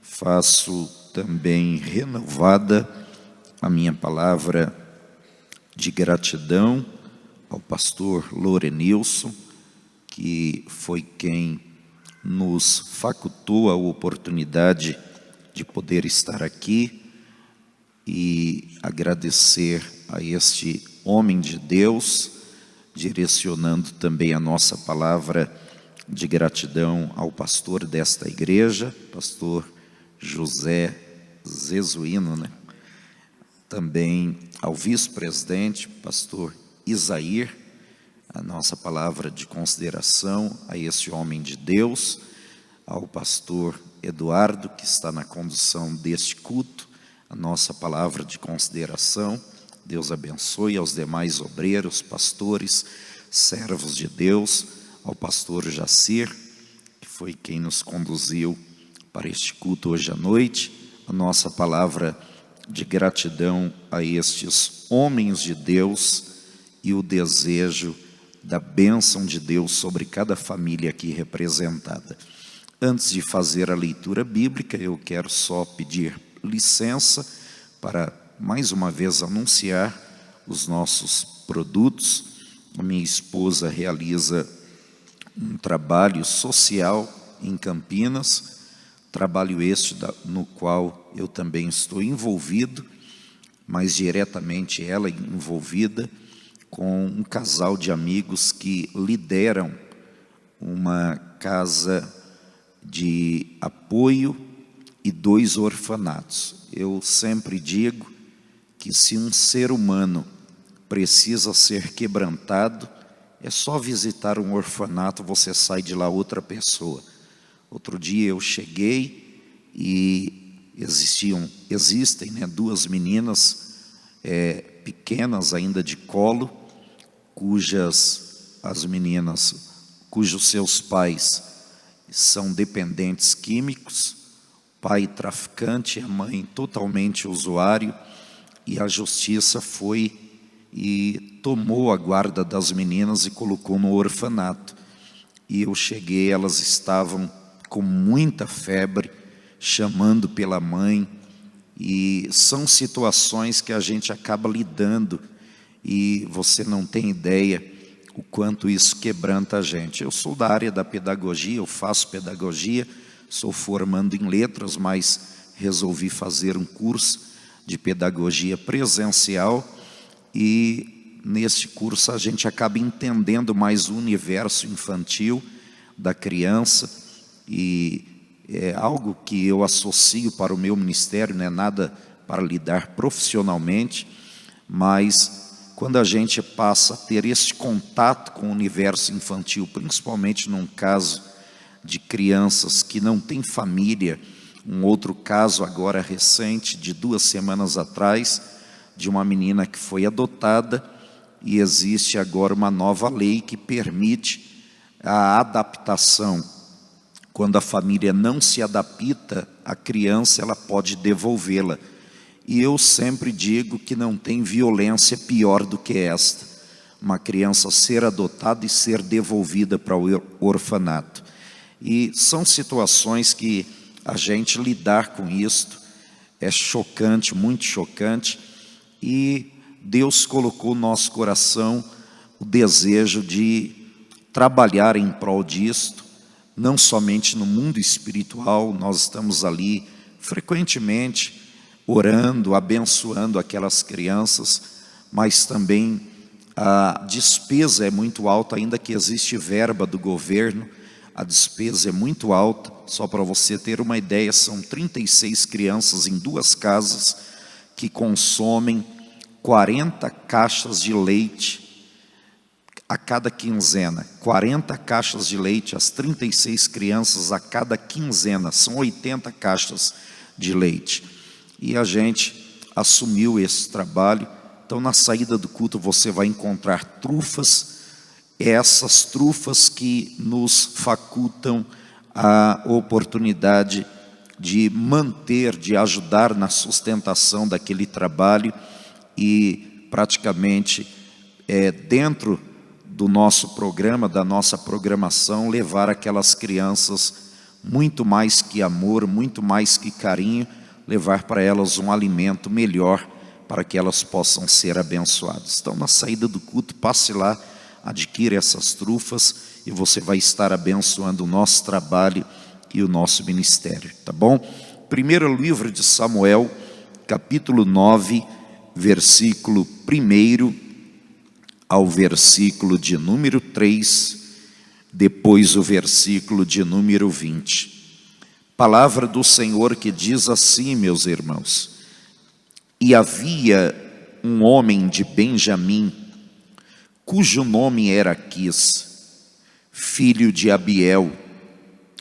Faço também renovada a minha palavra de gratidão ao pastor Lorenilson, que foi quem nos facultou a oportunidade de poder estar aqui, e agradecer a este homem de Deus, direcionando também a nossa palavra de gratidão ao pastor desta igreja, pastor José Zezuino, né? Também ao vice-presidente, pastor Isair, a nossa palavra de consideração a esse homem de Deus, ao pastor Eduardo, que está na condução deste culto, a nossa palavra de consideração. Deus abençoe aos demais obreiros, pastores, servos de Deus, ao pastor Jacir, que foi quem nos conduziu para este culto hoje à noite, a nossa palavra de gratidão a estes homens de Deus e o desejo da bênção de Deus sobre cada família aqui representada. Antes de fazer a leitura bíblica, eu quero só pedir licença para mais uma vez anunciar os nossos produtos. A minha esposa realiza um trabalho social em Campinas, trabalho este no qual eu também estou envolvido, mas diretamente ela envolvida, com um casal de amigos que lideram uma casa de apoio e 2 orfanatos. Eu sempre digo que se um ser humano precisa ser quebrantado, é só visitar um orfanato, você sai de lá outra pessoa. Outro dia eu cheguei e existem 2 meninas pequenas ainda de colo, cujos seus pais são dependentes químicos, pai traficante, a mãe totalmente usuário, e a justiça foi e tomou a guarda das meninas e colocou no orfanato. E eu cheguei, elas estavam com muita febre, chamando pela mãe, e são situações que a gente acaba lidando, e você não tem ideia o quanto isso quebranta a gente. Eu sou da área da pedagogia, eu faço pedagogia, sou formando em letras, mas resolvi fazer um curso de pedagogia presencial, e neste curso a gente acaba entendendo mais o universo infantil da criança, e é algo que eu associo para o meu ministério, não é nada para lidar profissionalmente, mas quando a gente passa a ter esse contato com o universo infantil, principalmente num caso de crianças que não têm família, um outro caso agora recente, de 2 semanas atrás, de uma menina que foi adotada, e existe agora uma nova lei que permite a adaptação Quando a família não se adapta à criança, ela pode devolvê-la. E eu sempre digo que não tem violência pior do que esta: uma criança ser adotada e ser devolvida para o orfanato. E são situações que a gente lidar com isto é chocante, muito chocante, e Deus colocou no nosso coração o desejo de trabalhar em prol disto, não somente no mundo espiritual. Nós estamos ali frequentemente orando, abençoando aquelas crianças, mas também a despesa é muito alta, ainda que existe verba do governo, a despesa é muito alta. Só para você ter uma ideia, são 36 crianças em 2 casas que consomem 40 caixas de leite a cada quinzena. 40 caixas de leite, as 36 crianças a cada quinzena, são 80 caixas de leite. E a gente assumiu esse trabalho. Então, na saída do culto, você vai encontrar trufas, essas trufas que nos facultam a oportunidade de manter, de ajudar na sustentação daquele trabalho e praticamente dentro do nosso programa, da nossa programação, levar aquelas crianças muito mais que amor, muito mais que carinho, levar para elas um alimento melhor para que elas possam ser abençoadas. Então, na saída do culto, passe lá, adquira essas trufas e você vai estar abençoando o nosso trabalho e o nosso ministério, tá bom? Primeiro livro de Samuel, capítulo 9, versículo 1 ao versículo de número 3, depois o versículo de número 20. Palavra do Senhor que diz assim, meus irmãos: e havia um homem de Benjamim, cujo nome era Aquis, filho de Abiel,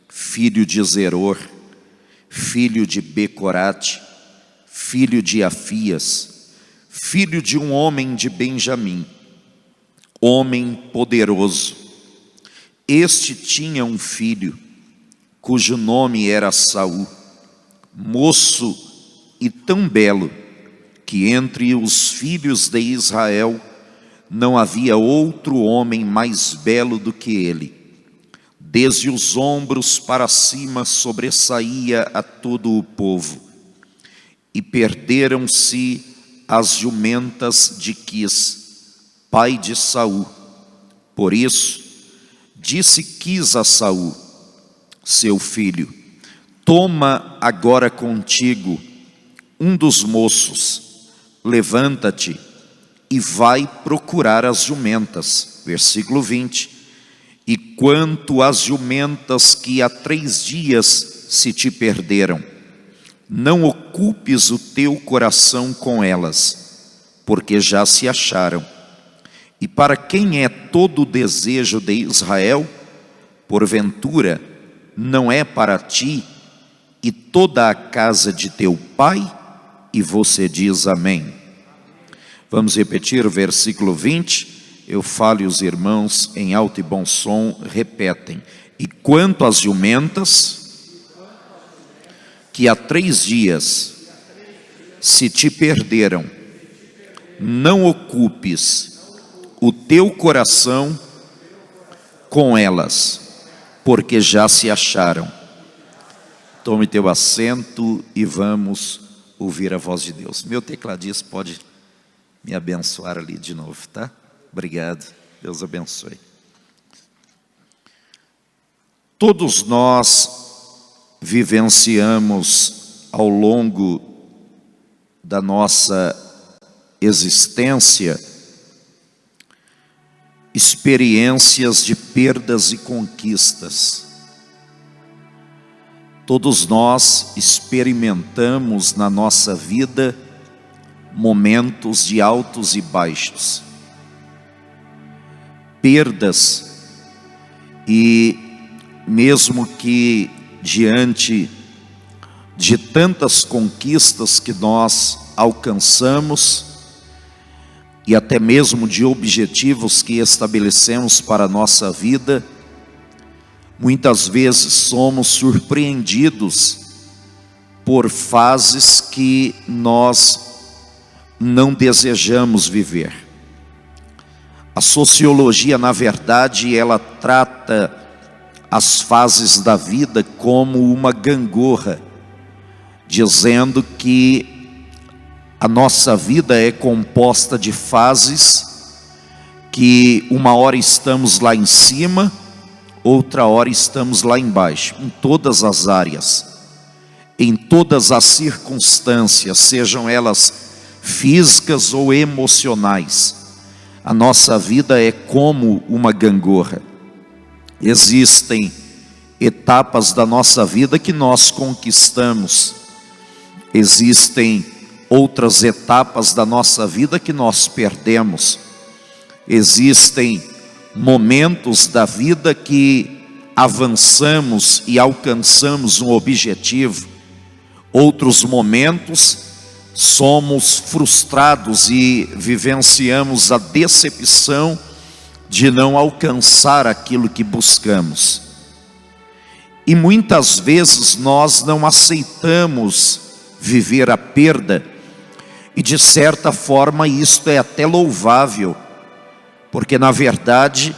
filho de Zeror, filho de Becorate, filho de Afias, filho de um homem de Benjamim, homem poderoso. Este tinha um filho, cujo nome era Saul, moço e tão belo, que entre os filhos de Israel não havia outro homem mais belo do que ele. Desde os ombros para cima sobressaía a todo o povo. E perderam-se as jumentas de Quis, pai de Saul. Por isso, disse Quis a Saul, seu filho: toma agora contigo um dos moços, levanta-te e vai procurar as jumentas. Versículo 20. E quanto às jumentas que há 3 dias se te perderam, não ocupes o teu coração com elas, porque já se acharam. E para quem é todo o desejo de Israel, porventura, não é para ti e toda a casa de teu pai? E você diz amém. Vamos repetir o versículo 20. Eu falo e os irmãos em alto e bom som repetem. E quanto às jumentas, que há 3 dias se te perderam, não ocupes o teu coração com elas, porque já se acharam. Tome teu assento e vamos ouvir a voz de Deus. Meu tecladista pode me abençoar ali de novo, tá? Obrigado, Deus abençoe. Todos nós vivenciamos ao longo da nossa existência experiências de perdas e conquistas. Todos nós experimentamos na nossa vida momentos de altos e baixos, perdas, e mesmo que diante de tantas conquistas que nós alcançamos e até mesmo de objetivos que estabelecemos para a nossa vida, muitas vezes somos surpreendidos por fases que nós não desejamos viver. A sociologia, na verdade, ela trata as fases da vida como uma gangorra, dizendo que a nossa vida é composta de fases que uma hora estamos lá em cima, outra hora estamos lá embaixo, em todas as áreas, em todas as circunstâncias, sejam elas físicas ou emocionais. A nossa vida é como uma gangorra. Existem etapas da nossa vida que nós conquistamos, existem outras etapas da nossa vida que nós perdemos, existem momentos da vida que avançamos e alcançamos um objetivo, outros momentos somos frustrados e vivenciamos a decepção de não alcançar aquilo que buscamos. E muitas vezes nós não aceitamos viver a perda, e de certa forma isto é até louvável, porque na verdade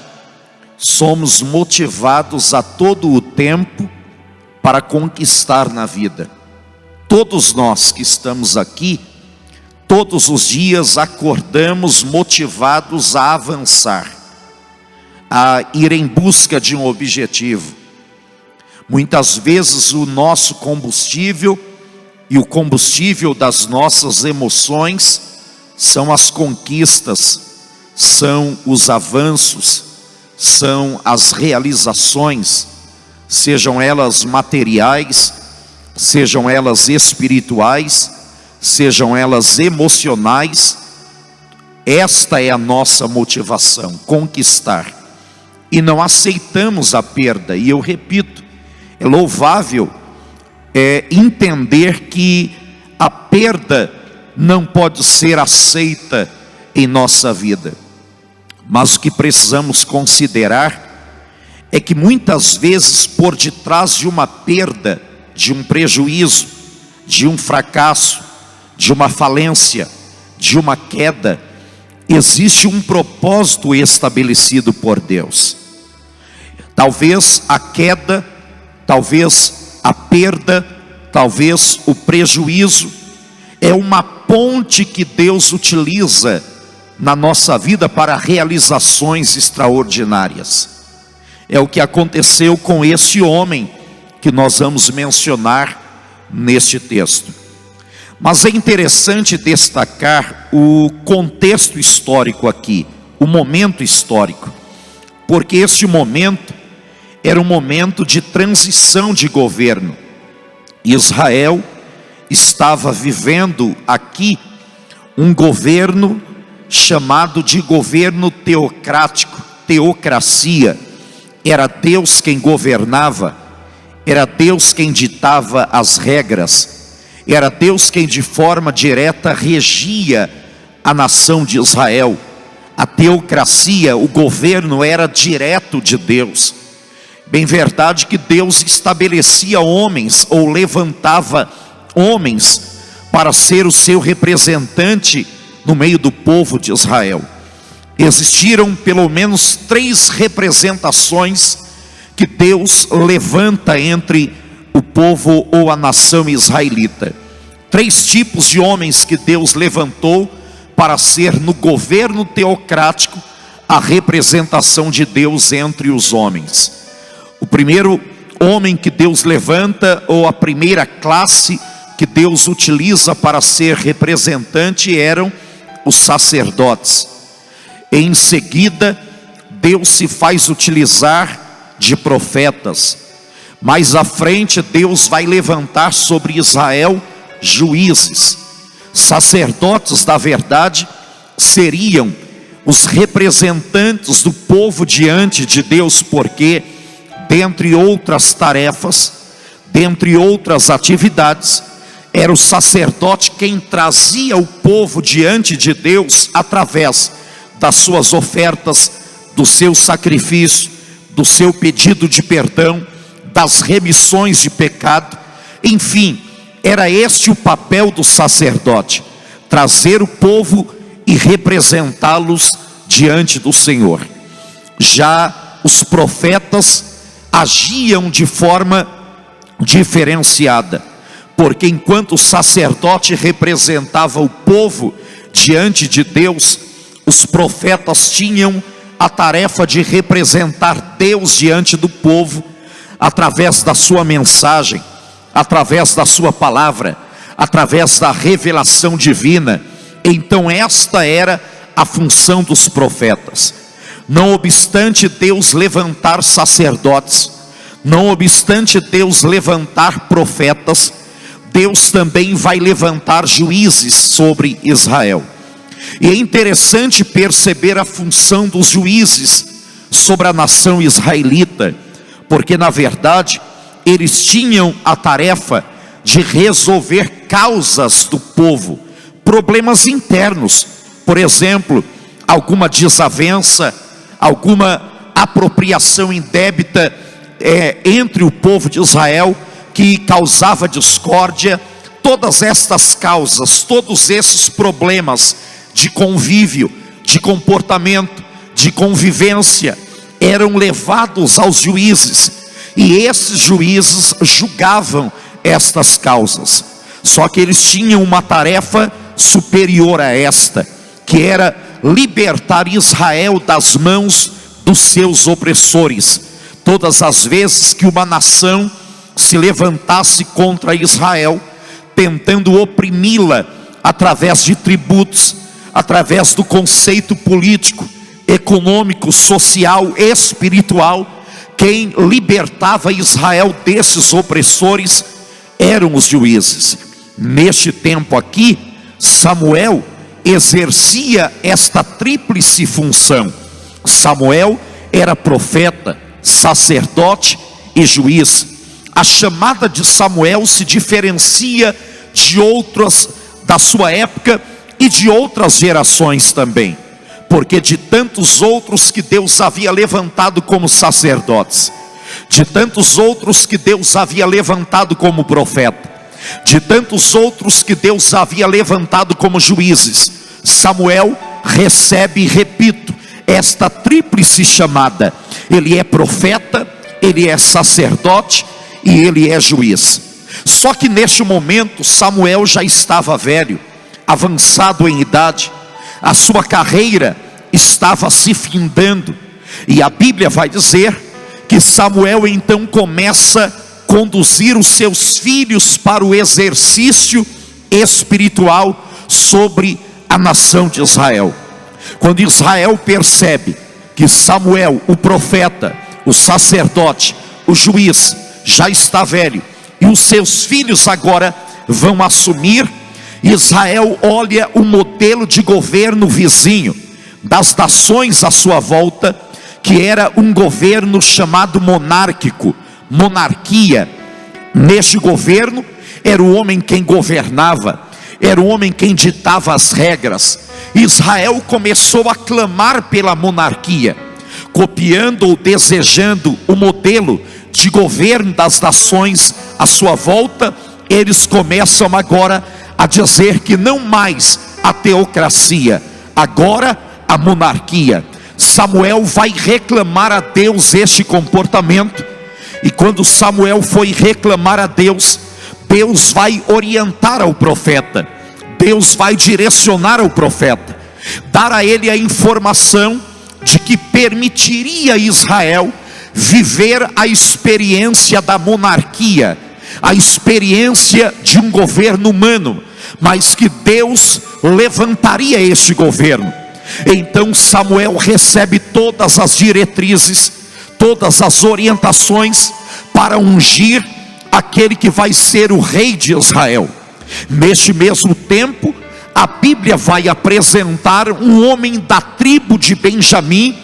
somos motivados a todo o tempo para conquistar na vida. Todos nós que estamos aqui, todos os dias acordamos motivados a avançar, a ir em busca de um objetivo. Muitas vezes o nosso combustível e o combustível das nossas emoções são as conquistas, são os avanços, são as realizações, sejam elas materiais, sejam elas espirituais, sejam elas emocionais. Esta é a nossa motivação, conquistar. E não aceitamos a perda. E eu repito, é louvável entender que a perda não pode ser aceita em nossa vida. Mas o que precisamos considerar é que muitas vezes por detrás de uma perda, de um prejuízo, de um fracasso, de uma falência, de uma queda, existe um propósito estabelecido por Deus. Talvez a queda, talvez a perda, talvez o prejuízo é uma ponte que Deus utiliza na nossa vida para realizações extraordinárias. É o que aconteceu com esse homem que nós vamos mencionar neste texto. Mas é interessante destacar o contexto histórico aqui, o momento histórico, porque este momento era um momento de transição de governo. Israel estava vivendo aqui um governo chamado de governo teocrático, teocracia. Era Deus quem governava, era Deus quem ditava as regras, era Deus quem de forma direta regia a nação de Israel. A teocracia, o governo era direto de Deus. Bem verdade que Deus estabelecia homens ou levantava homens para ser o seu representante no meio do povo de Israel. Existiram pelo menos 3 representações que Deus levanta entre o povo ou a nação israelita. 3 tipos de homens que Deus levantou para ser no governo teocrático a representação de Deus entre os homens. O primeiro homem que Deus levanta, ou a primeira classe que Deus utiliza para ser representante, eram os sacerdotes. Em seguida, Deus se faz utilizar de profetas. Mais à frente, Deus vai levantar sobre Israel juízes. Sacerdotes, na verdade, seriam os representantes do povo diante de Deus, porque dentre outras tarefas, dentre outras atividades, era o sacerdote quem trazia o povo diante de Deus através das suas ofertas, do seu sacrifício, do seu pedido de perdão, das remissões de pecado. Enfim, era este o papel do sacerdote: trazer o povo e representá-los diante do Senhor. Já os profetas agiam de forma diferenciada, porque enquanto o sacerdote representava o povo diante de Deus, os profetas tinham a tarefa de representar Deus diante do povo, através da sua mensagem, através da sua palavra, através da revelação divina. Então esta era a função dos profetas. Não obstante Deus levantar sacerdotes, não obstante Deus levantar profetas, Deus também vai levantar juízes sobre Israel. E é interessante perceber a função dos juízes sobre a nação israelita, porque na verdade eles tinham a tarefa de resolver causas do povo, problemas internos. Por exemplo, alguma desavença, alguma apropriação indébita entre o povo de Israel, que causava discórdia. Todas estas causas, todos esses problemas de convívio, de comportamento, de convivência, eram levados aos juízes, e esses juízes julgavam estas causas. Só que eles tinham uma tarefa superior a esta, que era libertar Israel das mãos dos seus opressores. Todas as vezes que uma nação se levantasse contra Israel, tentando oprimi-la através de tributos, através do conceito político, econômico, social, espiritual, quem libertava Israel desses opressores eram os juízes. Neste tempo aqui, Samuel exercia esta tríplice função. Samuel era profeta, sacerdote e juiz. A chamada de Samuel se diferencia de outras da sua época e de outras gerações também, porque de tantos outros que Deus havia levantado como sacerdotes, de tantos outros que Deus havia levantado como profeta, de tantos outros que Deus havia levantado como juízes, Samuel recebe, repito, esta tríplice chamada. Ele é profeta, ele é sacerdote e ele é juiz. Só que neste momento Samuel já estava velho, avançado em idade, a sua carreira estava se findando, e a Bíblia vai dizer que Samuel então começa a conduzir os seus filhos para o exercício espiritual sobre a nação de Israel. Quando Israel percebe que Samuel, o profeta, o sacerdote, o juiz, já está velho, e os seus filhos agora vão assumir, Israel olha o modelo de governo vizinho das nações à sua volta, que era um governo chamado monárquico, monarquia. Neste governo era o homem quem governava, era o homem quem ditava as regras. Israel começou a clamar pela monarquia, copiando ou desejando o modelo de governo das nações à sua volta. Eles começam agora a dizer que não mais a teocracia, agora a monarquia. Samuel vai reclamar a Deus este comportamento, e quando Samuel foi reclamar a Deus, Deus vai orientar ao profeta, Deus vai direcionar ao profeta, dar a ele a informação de que permitiria a Israel viver a experiência da monarquia, a experiência de um governo humano, mas que Deus levantaria este governo. Então Samuel recebe todas as diretrizes, todas as orientações para ungir aquele que vai ser o rei de Israel. Neste mesmo tempo, a Bíblia vai apresentar um homem da tribo de Benjamim,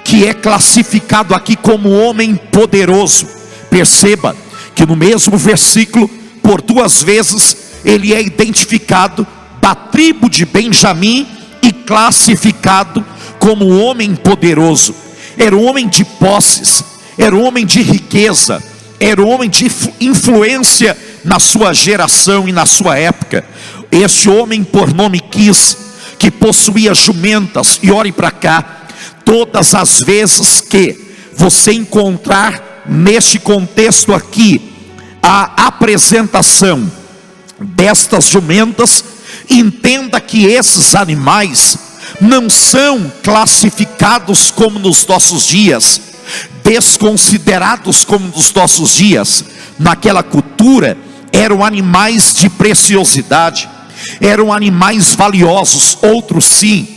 que é classificado aqui como homem poderoso. Perceba que no mesmo versículo, por duas vezes, ele é identificado da tribo de Benjamim e classificado como homem poderoso. Era um homem de posses, era um homem de riqueza, era um homem de influência na sua geração e na sua época. Esse homem por nome Quis, que possuía jumentas, e olhe para cá, todas as vezes que você encontrar neste contexto aqui a apresentação destas jumentas, entenda que esses animais não são classificados como nos nossos dias, desconsiderados como nos nossos dias. Naquela cultura eram animais de preciosidade, eram animais valiosos. Outros sim.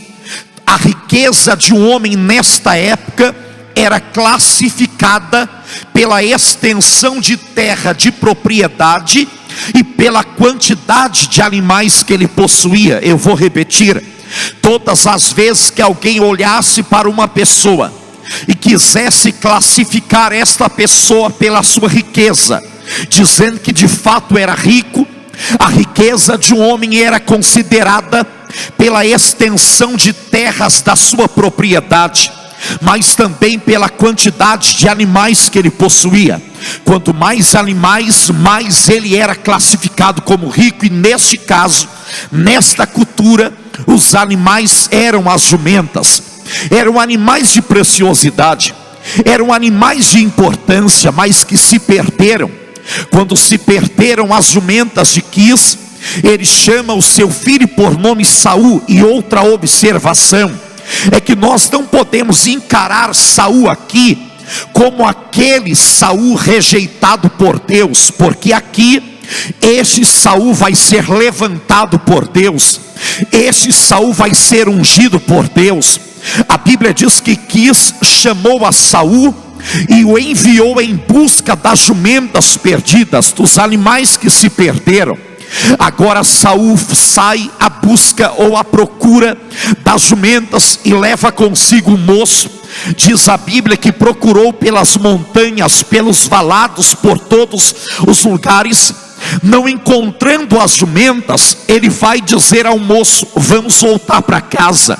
A riqueza de um homem nesta época era classificada pela extensão de terra de propriedade e pela quantidade de animais que ele possuía. Eu vou repetir: todas as vezes que alguém olhasse para uma pessoa e quisesse classificar esta pessoa pela sua riqueza, dizendo que de fato era rico, a riqueza de um homem era considerada pela extensão de terras da sua propriedade, mas também pela quantidade de animais que ele possuía. Quanto mais animais, mais ele era classificado como rico. E neste caso, nesta cultura, os animais eram as jumentas, eram animais de preciosidade, eram animais de importância, mas que se perderam. Quando se perderam as jumentas de Quis, ele chama o seu filho por nome Saul. E outra observação é que nós não podemos encarar Saul aqui como aquele Saul rejeitado por Deus, porque aqui este Saul vai ser levantado por Deus, este Saul vai ser ungido por Deus. A Bíblia diz que Quis chamou a Saul e o enviou em busca das jumentas perdidas, dos animais que se perderam. Agora Saul sai à busca ou à procura das jumentas e leva consigo um moço. Diz a Bíblia que procurou pelas montanhas, pelos valados, por todos os lugares. Não encontrando as jumentas, ele vai dizer ao moço: vamos voltar para casa.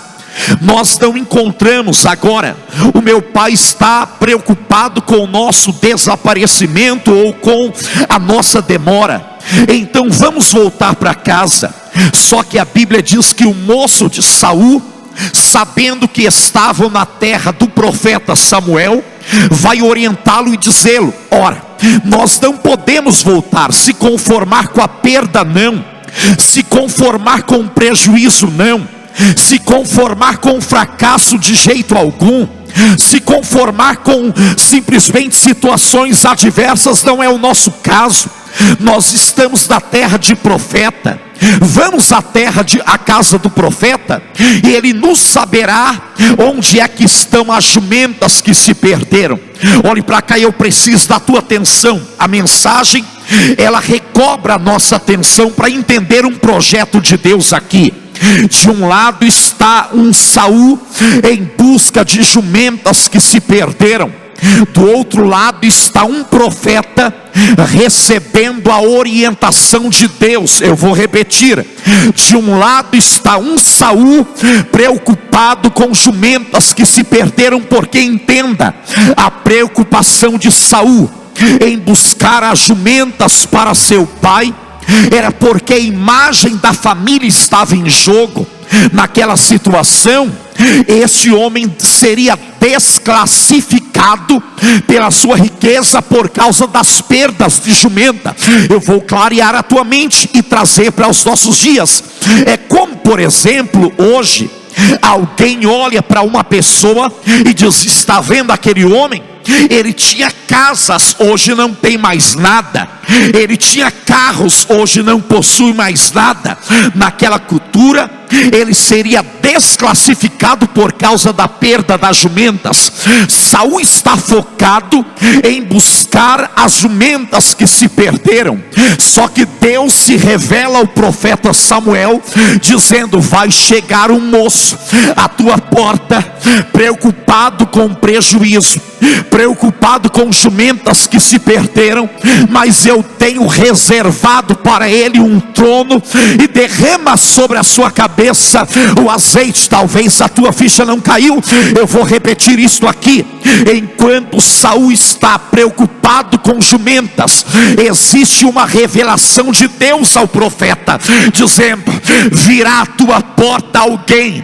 Nós não encontramos agora. O meu pai está preocupado com o nosso desaparecimento ou com a nossa demora. Então vamos voltar para casa. Só que a Bíblia diz que o moço de Saul, sabendo que estavam na terra do profeta Samuel, vai orientá-lo e dizê-lo: ora, nós não podemos voltar, se conformar com a perda não, se conformar com o prejuízo não, se conformar com o fracasso de jeito algum, se conformar com simplesmente situações adversas não é o nosso caso. Nós estamos na terra de profeta, vamos à à casa do profeta, e ele nos saberá onde é que estão as jumentas que se perderam. Olhe para cá, eu preciso da tua atenção. A mensagem, ela recobra a nossa atenção para entender um projeto de Deus aqui. De um lado está um Saul em busca de jumentas que se perderam. Do outro lado está um profeta recebendo a orientação de Deus. Eu vou repetir: de um lado está um Saul preocupado com jumentas que se perderam, porque entenda, a preocupação de Saul em buscar as jumentas para seu pai era porque a imagem da família estava em jogo. Naquela situação, esse homem seria desclassificado pela sua riqueza por causa das perdas de jumenta. Eu vou clarear a tua mente e trazer para os nossos dias. É como, por exemplo, hoje alguém olha para uma pessoa e diz: está vendo aquele homem? Ele tinha casas, hoje não tem mais nada. Ele tinha carros, hoje não possui mais nada. Naquela cultura, ele seria desclassificado por causa da perda das jumentas. Saul está focado em buscar as jumentas que se perderam. Só que Deus se revela ao profeta Samuel, dizendo: vai chegar um moço à tua porta, preocupado com prejuízo, preocupado com jumentas que se perderam, mas eu tenho reservado para ele um trono, e derrama sobre a sua cabeça cabeça, o azeite. Talvez a tua ficha não caiu. Eu vou repetir isto aqui. Enquanto Saul está preocupado com jumentas, existe uma revelação de Deus ao profeta, dizendo: virá à tua porta alguém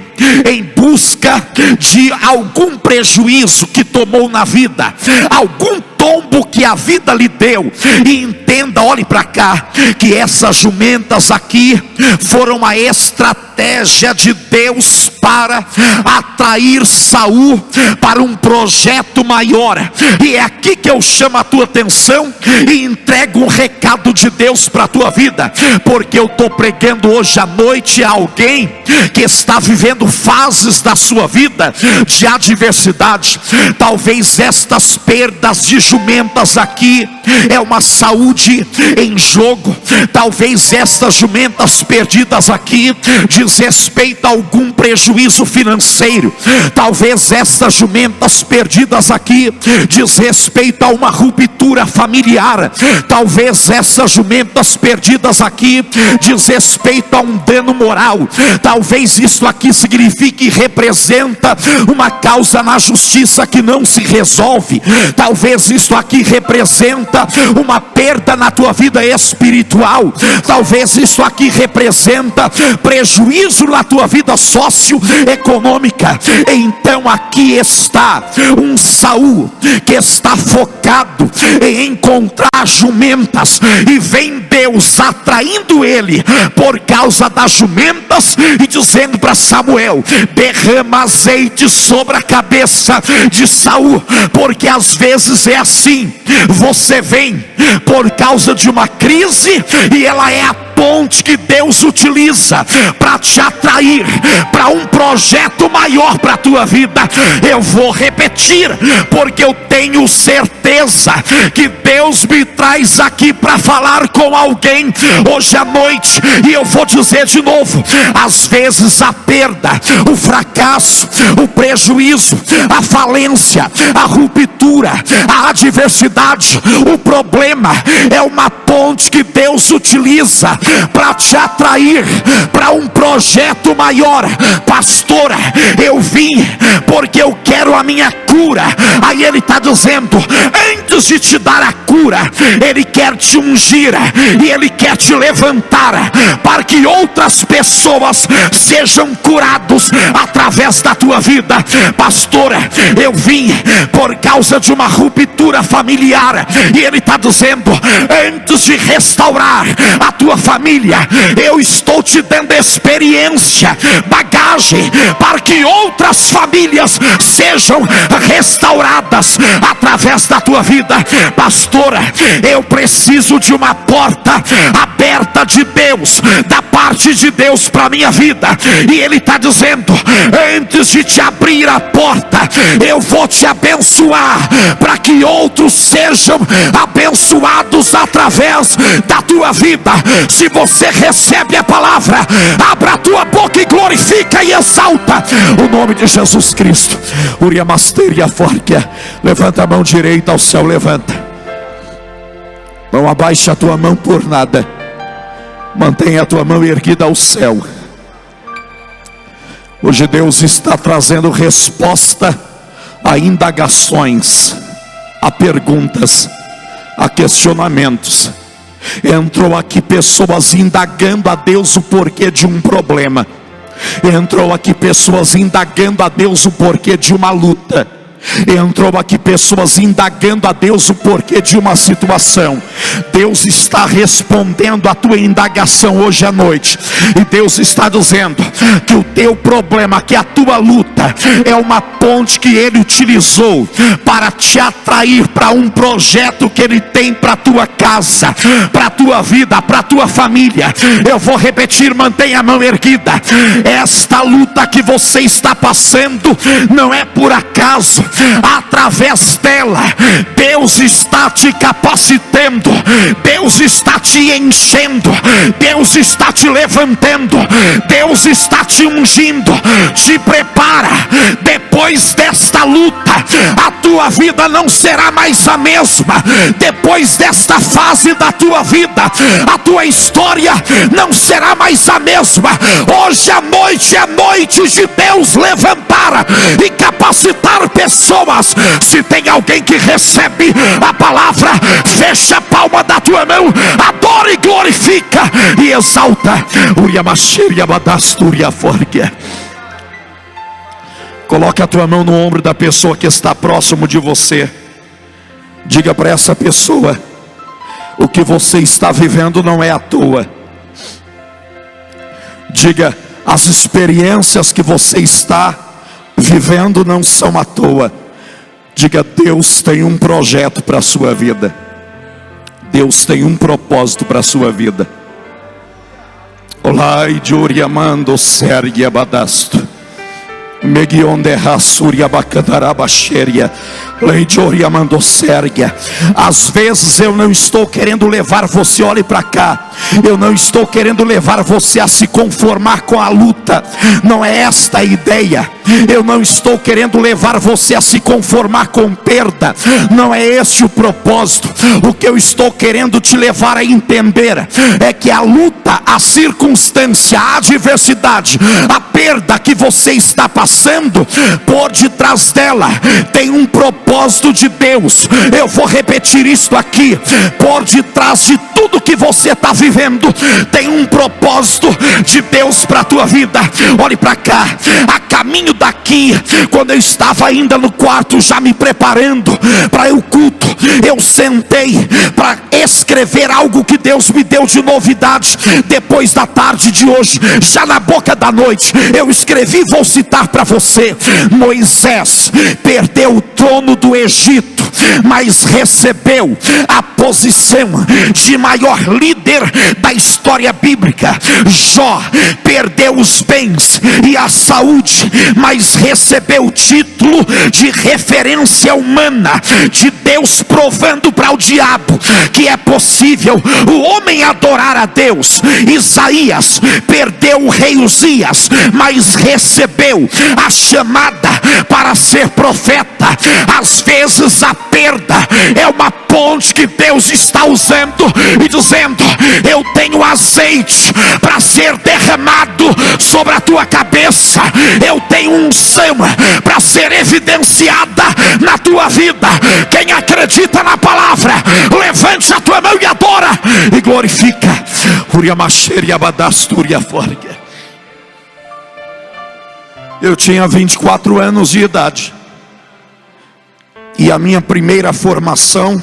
em busca de algum prejuízo que tomou na vida, algum tombo que a vida lhe deu. E entenda, olhe para cá, que essas jumentas aqui foram a estratégia de Deus para atrair Saul para um projeto maior. E é aqui que eu chamo a tua atenção e entrego um recado de Deus para a tua vida, porque eu estou pregando hoje à noite a alguém que está vivendo fases da sua vida de adversidade. Talvez estas perdas de jumentas aqui é uma saúde em jogo. Talvez estas jumentas perdidas aqui diz respeito a algum prejuízo financeiro. Talvez estas jumentas perdidas aqui diz respeito a uma ruptura familiar. Talvez essas jumentas perdidas aqui diz respeito a um dano moral. Talvez isso aqui signifique e representa uma causa na justiça que não se resolve. Talvez isso aqui representa uma perda na tua vida espiritual. Talvez isso aqui representa prejuízo na tua vida socioeconômica. Então aqui está um Saul que está focado em encontrar jumentas, e vem Deus atraindo ele por causa das jumentas e dizendo para Samuel: derrama azeite sobre a cabeça de Saul, porque às vezes é assim. Você vem por causa de uma crise e ela é a ponte que Deus utiliza para te atrair para um projeto maior para a tua vida. Eu vou repetir, porque eu tenho certeza que Deus me traz aqui para falar com alguém hoje à noite. E eu vou dizer de novo: às vezes a perda, o fracasso, o prejuízo, a falência, a ruptura, a adversidade, o problema é uma ponte que Deus utiliza para te atrair para um projeto maior. Pastora, eu vim porque eu quero a minha cura. Aí ele está dizendo: antes de te dar a cura, ele quer te ungir e ele quer te levantar para que outras pessoas sejam curados através da tua vida. Pastora, eu vim por causa de uma ruptura familiar, e ele está dizendo: antes de restaurar a tua família, eu estou te dando experiência, bagagem, para que outras famílias sejam restauradas através da tua vida. Pastora, eu preciso de uma porta aberta de Deus, da parte de Deus para a minha vida. E ele está dizendo: antes de te abrir a porta, eu vou te abençoar para que outros sejam abençoados através da tua vida. Se você recebe a palavra, abra a tua boca e glorifica e exalta o nome de Jesus Cristo. Uriamasteria Forquia. Levanta a mão direita ao céu, levanta. Não abaixa a tua mão por nada. Mantenha a tua mão erguida ao céu. Hoje Deus está trazendo resposta a indagações, a perguntas, a questionamentos. Entrou aqui pessoas indagando a Deus o porquê de um problema. Entrou aqui pessoas indagando a Deus o porquê de uma luta. Entrou aqui pessoas indagando a Deus o porquê de uma situação. Deus está respondendo a tua indagação hoje à noite. E Deus está dizendo que o teu problema, que a tua luta, é uma ponte que Ele utilizou para te atrair para um projeto que Ele tem para a tua casa, para a tua vida, para a tua família. Eu vou repetir, mantenha a mão erguida. Esta luta que você está passando não é por acaso. Através dela, Deus está te capacitando Deus está te enchendo, Deus está te levantando, Deus está te ungindo. Te prepara, depois desta luta, a tua vida não será mais a mesma. Depois desta fase da tua vida, a tua história não será mais a mesma. Hoje à noite é noite de Deus levantar e capacitar pessoas. Se tem alguém que recebe a palavra, fecha a palma da tua mão, adora e glorifica e exalta. Coloque a tua mão no ombro da pessoa que está próximo de você. Diga para essa pessoa: o que você está vivendo não é à toa. Diga: as experiências que você está vivendo não são à toa. Diga: Deus tem um projeto para a sua vida. Deus tem um propósito para a sua vida. Olá, Idioriamando Sergia Badasto. Megionde Rasuria Bacatarabaxeria. Leidioria mandou Sérgia. Às vezes eu não estou querendo levar você, olhe para cá, eu não estou querendo levar você a se conformar com a luta. Não é esta a ideia. Eu não estou querendo levar você a se conformar com perda. Não é esse o propósito. O que eu estou querendo te levar a entender é que a luta, a circunstância, a adversidade, a perda que você está passando, por detrás dela tem um propósito de Deus. Eu vou repetir isto aqui: por detrás de tudo que você está vivendo tem um propósito de Deus para a tua vida. Olhe para cá, a caminho daqui, quando eu estava ainda no quarto já me preparando para o culto, eu sentei para escrever algo que Deus me deu de novidade. Depois da tarde de hoje, já na boca da noite, eu escrevi, vou citar para você: Moisés perdeu o trono do Egito, mas recebeu a posição de maior líder da história bíblica. Jó perdeu os bens e a saúde, mas recebeu o título de referência humana de Deus, provando para o diabo que é possível o homem adorar a Deus. Isaías perdeu o rei Uzias, mas recebeu a chamada para ser profeta. Às vezes a perda é uma ponte que Deus está usando e dizendo: eu tenho azeite para ser derramado sobre a tua cabeça, eu tenho unção para ser evidenciada na tua vida. Quem acredita na palavra, levante a tua mão e adora e glorifica. Eu tinha 24 anos de idade, e a minha primeira formação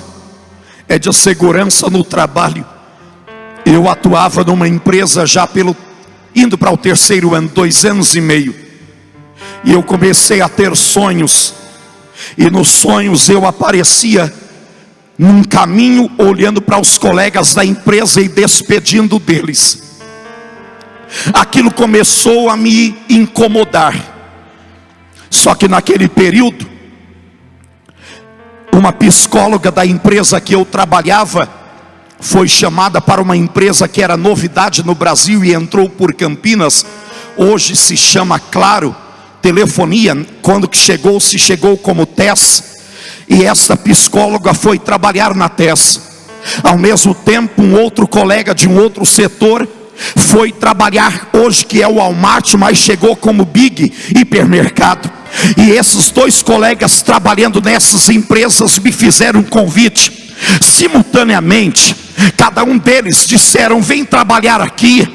é de segurança no trabalho. Eu atuava numa empresa já indo para o terceiro ano, 2 anos e meio. E eu comecei a ter sonhos. E nos sonhos eu aparecia num caminho, olhando para os colegas da empresa e despedindo deles. Aquilo começou a me incomodar. Só que naquele período, uma psicóloga da empresa que eu trabalhava foi chamada para uma empresa que era novidade no Brasil e entrou por Campinas. Hoje se chama Claro Telefonia. Quando que chegou, se chegou como TES. E essa psicóloga foi trabalhar na TES. Ao mesmo tempo, um outro colega de um outro setor foi trabalhar hoje, que é o Walmart, mas chegou como Big Hipermercado. E esses 2 colegas trabalhando nessas empresas me fizeram um convite. Simultaneamente, cada um deles disseram: vem trabalhar aqui,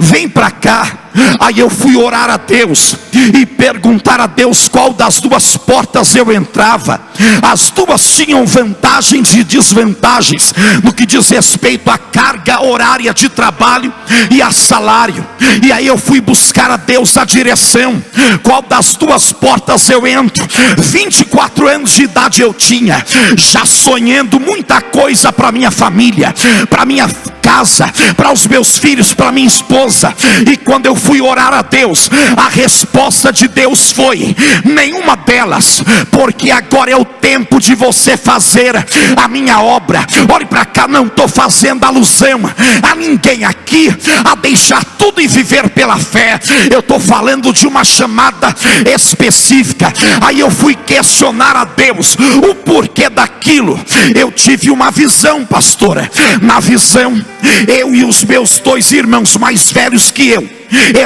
vem para cá. Aí eu fui orar a Deus e perguntar a Deus qual das 2 portas eu entrava. As 2 tinham vantagens e desvantagens no que diz respeito à carga horária de trabalho e a salário. E aí eu fui buscar a Deus a direção: qual das 2 portas eu entro? 24 anos de idade eu tinha, já sonhando muita coisa para minha família, para minha casa, para os meus filhos, para minha esposa. E quando eu fui orar a Deus, a resposta de Deus foi: nenhuma delas, porque agora é o tempo de você fazer a minha obra. Olhe para cá, boca, não estou fazendo alusão a ninguém aqui a deixar tudo e viver pela fé. Eu estou falando de uma chamada específica. Aí eu fui questionar a Deus o porquê daquilo. Eu tive uma visão, pastora. Na visão, eu e os meus 2 irmãos mais velhos que eu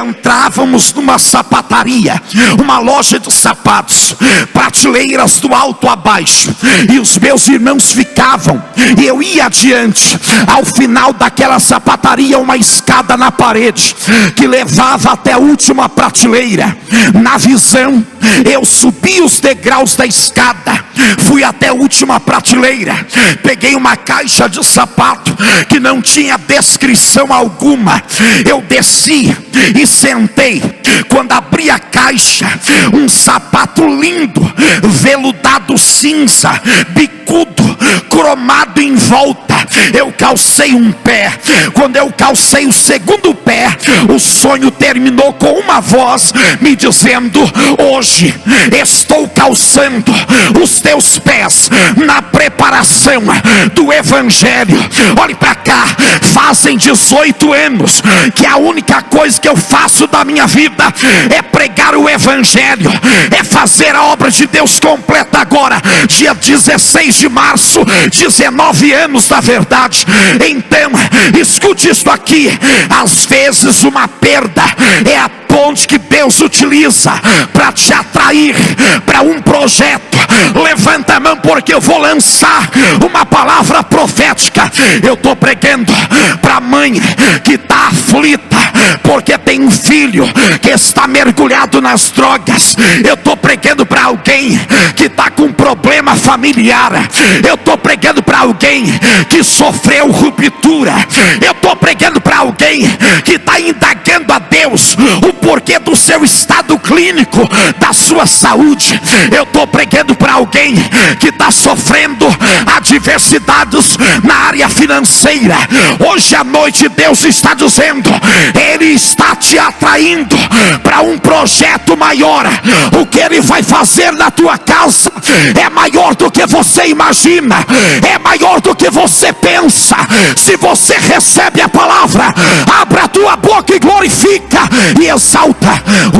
entrávamos numa sapataria, uma loja de sapatos, prateleiras do alto a baixo, e os meus irmãos ficavam, e eu ia adiante. Ao final daquela sapataria, uma escada na parede que levava até a última prateleira. Na visão, eu subi os degraus da escada, fui até a última prateleira, peguei uma caixa de sapato que não tinha descrição alguma. Eu desci e sentei. Quando abri a caixa, um sapato lindo, veludado cinza, bicudo, cromado em volta. Eu calcei um pé. Quando eu calcei o segundo pé, o sonho terminou com uma voz me dizendo: hoje estou calçando os teus pés na preparação do evangelho. Olhe para cá, fazem 18 anos que a única coisa que eu faço da minha vida é pregar o evangelho, é fazer a obra de Deus completa. Agora, dia 16 de março, 19 anos da verdade. Então, escute isso aqui: às vezes uma perda é a ponte que Deus utiliza para te atrair para um projeto. Levanta a mão, porque eu vou lançar uma palavra profética. Eu estou pregando para a mãe que está aflita porque tem um filho que está mergulhado nas drogas. Eu estou pregando para alguém que está com problema familiar. Eu estou pregando para alguém que sofreu ruptura. Eu estou pregando para alguém que está indagando a Deus o porquê do seu estado clínico, da sua saúde. Eu estou pregando para alguém que está sofrendo adversidades na área financeira. Hoje à noite Deus está dizendo: Ele está te atraindo para um projeto maior. O que Ele vai fazer na tua casa é maior do que você imagina, é maior do que você pensa. Se você recebe a palavra, abra a tua boca e glorifica e exalta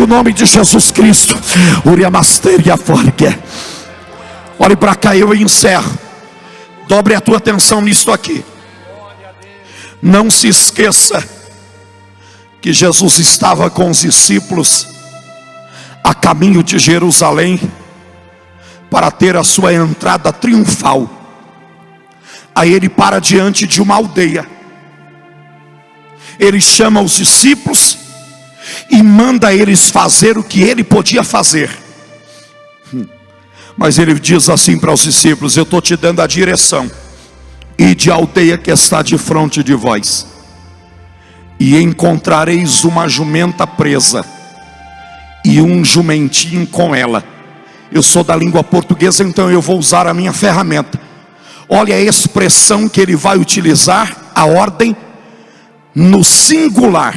o nome de Jesus Cristo. Olhe para cá, eu encerro. Dobre a tua atenção nisto aqui. Não se esqueça que Jesus estava com os discípulos a caminho de Jerusalém para ter a sua entrada triunfal. Aí ele para diante de uma aldeia. Ele chama os discípulos e manda eles fazer o que ele podia fazer. Mas ele diz assim para os discípulos: eu estou te dando a direção. Ide à aldeia que está de frente de vós, e encontrareis uma jumenta presa e um jumentinho com ela. Eu sou da língua portuguesa, então eu vou usar a minha ferramenta. Olha a expressão que ele vai utilizar, a ordem no singular.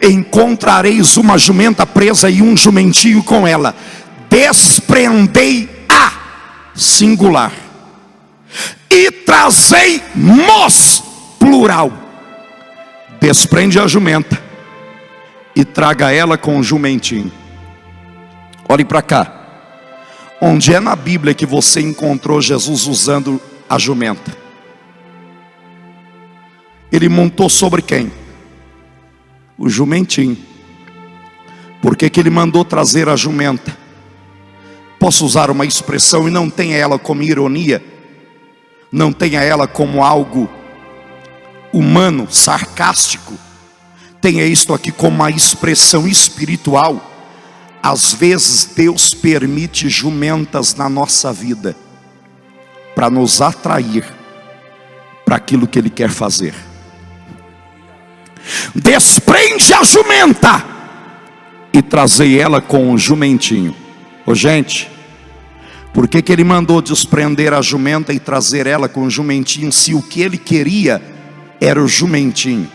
Encontrareis uma jumenta presa e um jumentinho com ela. Desprendei a singular e trazei-mos plural. Desprende a jumenta e traga ela com o jumentinho. Olhe para cá. Onde é na Bíblia que você encontrou Jesus usando a jumenta? Ele montou sobre quem? O jumentinho. Por que ele mandou trazer a jumenta? Posso usar uma expressão e não tenha ela como ironia, não tenha ela como algo humano, sarcástico. Tenha isto aqui como uma expressão espiritual. Às vezes Deus permite jumentas na nossa vida para nos atrair para aquilo que Ele quer fazer. Desprende a jumenta e trazei ela com o jumentinho. Ô gente, por que Ele mandou desprender a jumenta e trazer ela com o jumentinho, se o que Ele queria era o jumentinho?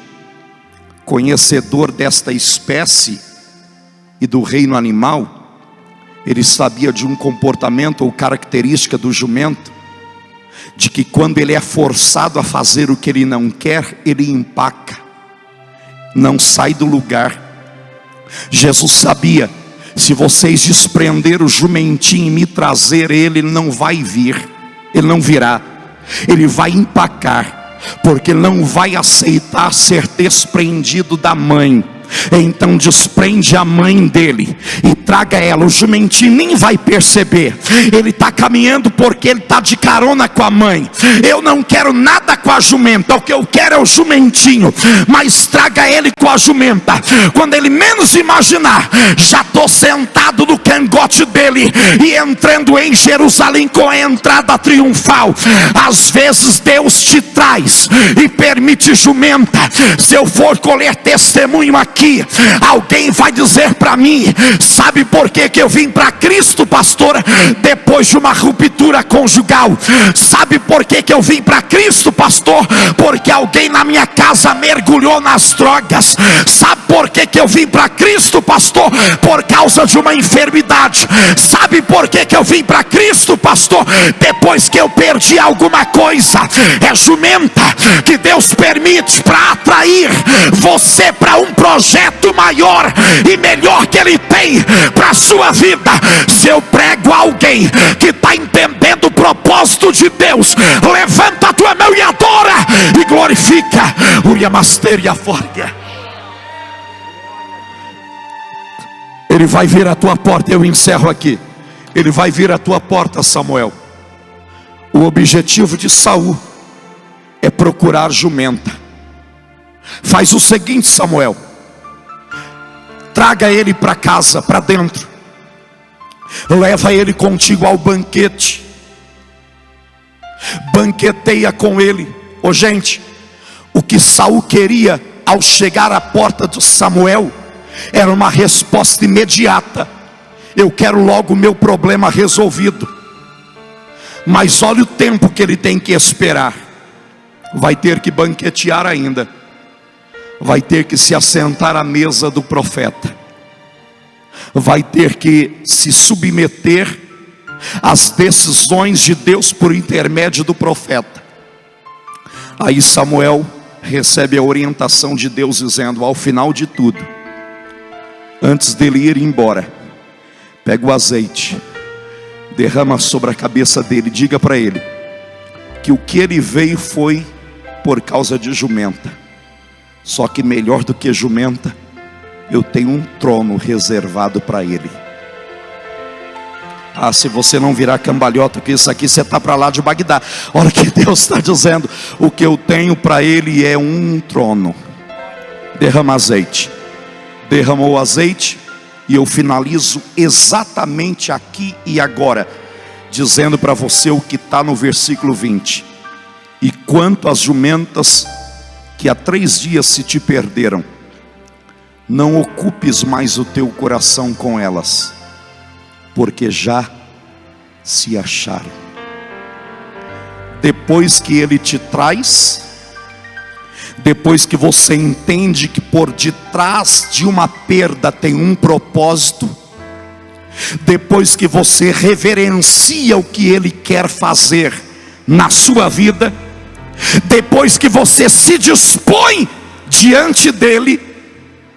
Conhecedor desta espécie e do reino animal, Ele sabia de um comportamento ou característica do jumento. de que quando ele é forçado a fazer o que ele não quer, ele empaca, não sai do lugar. Jesus sabia: se vocês desprender o jumentinho e me trazer ele, ele não vai vir, ele não virá, ele vai empacar, porque ele não vai aceitar ser desprendido da mãe. Então desprende a mãe dele e traga ela. O jumentinho nem vai perceber, ele está caminhando porque ele está de carona com a mãe. Eu não quero nada com a jumenta, o que eu quero é o jumentinho, mas traga ele com a jumenta. Quando ele menos imaginar, já estou sentado no cangote dele e entrando em Jerusalém com a entrada triunfal. Às vezes Deus te traz e permite jumenta. Se eu for colher testemunho aqui, alguém vai dizer para mim: sabe por que eu vim para Cristo, pastor? Depois de uma ruptura conjugal. Sabe por que eu vim para Cristo, pastor? Porque alguém na minha casa mergulhou nas drogas. Sabe por que eu vim para Cristo, pastor? Por causa de uma enfermidade. Sabe por que eu vim para Cristo, pastor? Depois que eu perdi alguma coisa. É jumenta que Deus permite para atrair você para um projeto maior e melhor que ele tem para a sua vida. Se eu prego a alguém que está entendendo o propósito de Deus, levanta a tua mão e adora e glorifica. Ele vai vir à tua porta. Eu encerro aqui. Ele vai vir à tua porta, Samuel. O objetivo de Saul é procurar jumenta. Faz o seguinte, Samuel: traga ele para casa, para dentro. Leva ele contigo ao banquete. Banqueteia com ele. Ô gente, o que Saul queria ao chegar à porta de Samuel era uma resposta imediata. Eu quero logo o meu problema resolvido. Mas olha o tempo que ele tem que esperar. Vai ter que banquetear ainda. Vai ter que se assentar à mesa do profeta. Vai ter que se submeter às decisões de Deus por intermédio do profeta. Aí Samuel recebe a orientação de Deus dizendo: ao final de tudo, antes dele ir embora, pega o azeite, derrama sobre a cabeça dele, diga para ele que o que ele veio foi por causa de jumenta. Só que melhor do que jumenta, eu tenho um trono reservado para ele. Ah, se você não virar cambalhota, que isso aqui você está para lá de Bagdá. Olha que Deus está dizendo: o que eu tenho para ele é um trono. Derrama azeite. Derramou o azeite. E eu finalizo exatamente aqui e agora, dizendo para você o que está no versículo 20. E quanto às jumentas que há 3 dias se te perderam, não ocupes mais o teu coração com elas, porque já se acharam. Depois que ele te traz, depois que você entende que por detrás de uma perda tem um propósito, depois que você reverencia o que ele quer fazer na sua vida, depois que você se dispõe diante dele,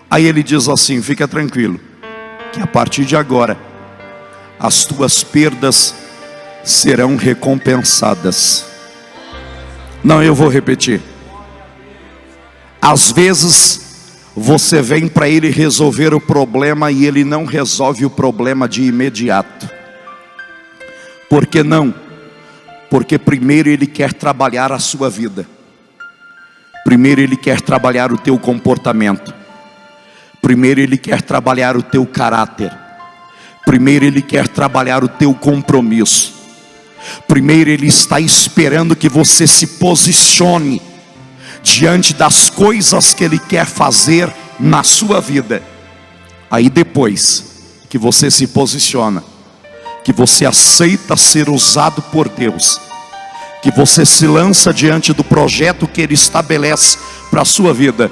aí ele diz assim: fica tranquilo, que a partir de agora as tuas perdas serão recompensadas. Não, eu vou repetir. Às vezes você vem para ele resolver o problema e ele não resolve o problema de imediato. Por que não? Porque primeiro ele quer trabalhar a sua vida. Primeiro ele quer trabalhar o teu comportamento. Primeiro ele quer trabalhar o teu caráter. Primeiro ele quer trabalhar o teu compromisso. Primeiro ele está esperando que você se posicione diante das coisas que ele quer fazer na sua vida. Aí depois que você se posiciona, que você aceita ser usado por Deus, que você se lança diante do projeto que ele estabelece para a sua vida.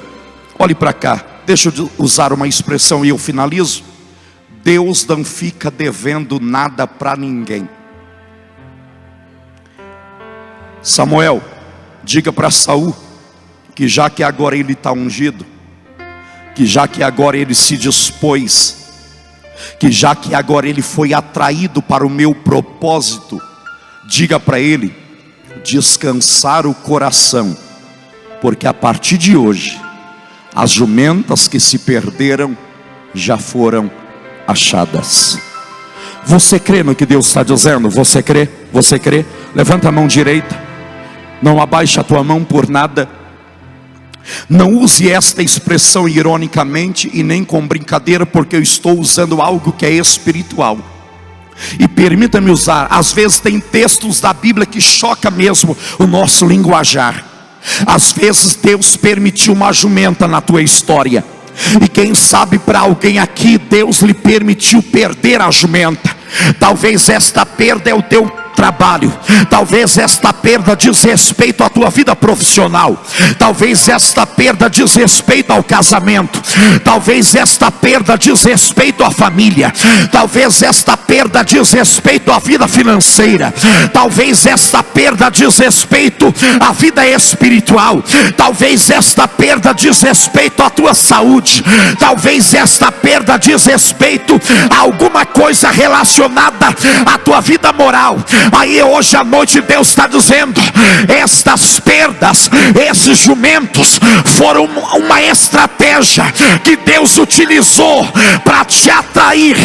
Olhe para cá, deixa eu usar uma expressão e eu finalizo. Deus não fica devendo nada para ninguém. Samuel, diga para Saul que já que agora ele está ungido, que já que agora ele se dispôs, que já que agora ele foi atraído para o meu propósito, diga para ele descansar o coração, porque a partir de hoje as jumentas que se perderam já foram achadas. Você crê no que Deus está dizendo? Você crê? Você crê? Levanta a mão direita, não abaixa a tua mão por nada. Não use esta expressão ironicamente e nem com brincadeira, porque eu estou usando algo que é espiritual. E permita-me usar, às vezes tem textos da Bíblia que choca mesmo o nosso linguajar. Às vezes Deus permitiu uma jumenta na tua história, e quem sabe para alguém aqui Deus lhe permitiu perder a jumenta. Talvez esta perda é o teu trabalho, talvez esta perda diz respeito à tua vida profissional, talvez esta perda diz respeito ao casamento, talvez esta perda diz respeito à família, talvez esta perda diz respeito à vida financeira, talvez esta perda diz respeito à vida espiritual, talvez esta perda diz respeito à tua saúde, talvez esta perda diz respeito a alguma coisa relacionada à tua vida moral. Aí hoje à noite Deus está dizendo: estas perdas, esses jumentos foram uma estratégia que Deus utilizou para te atrair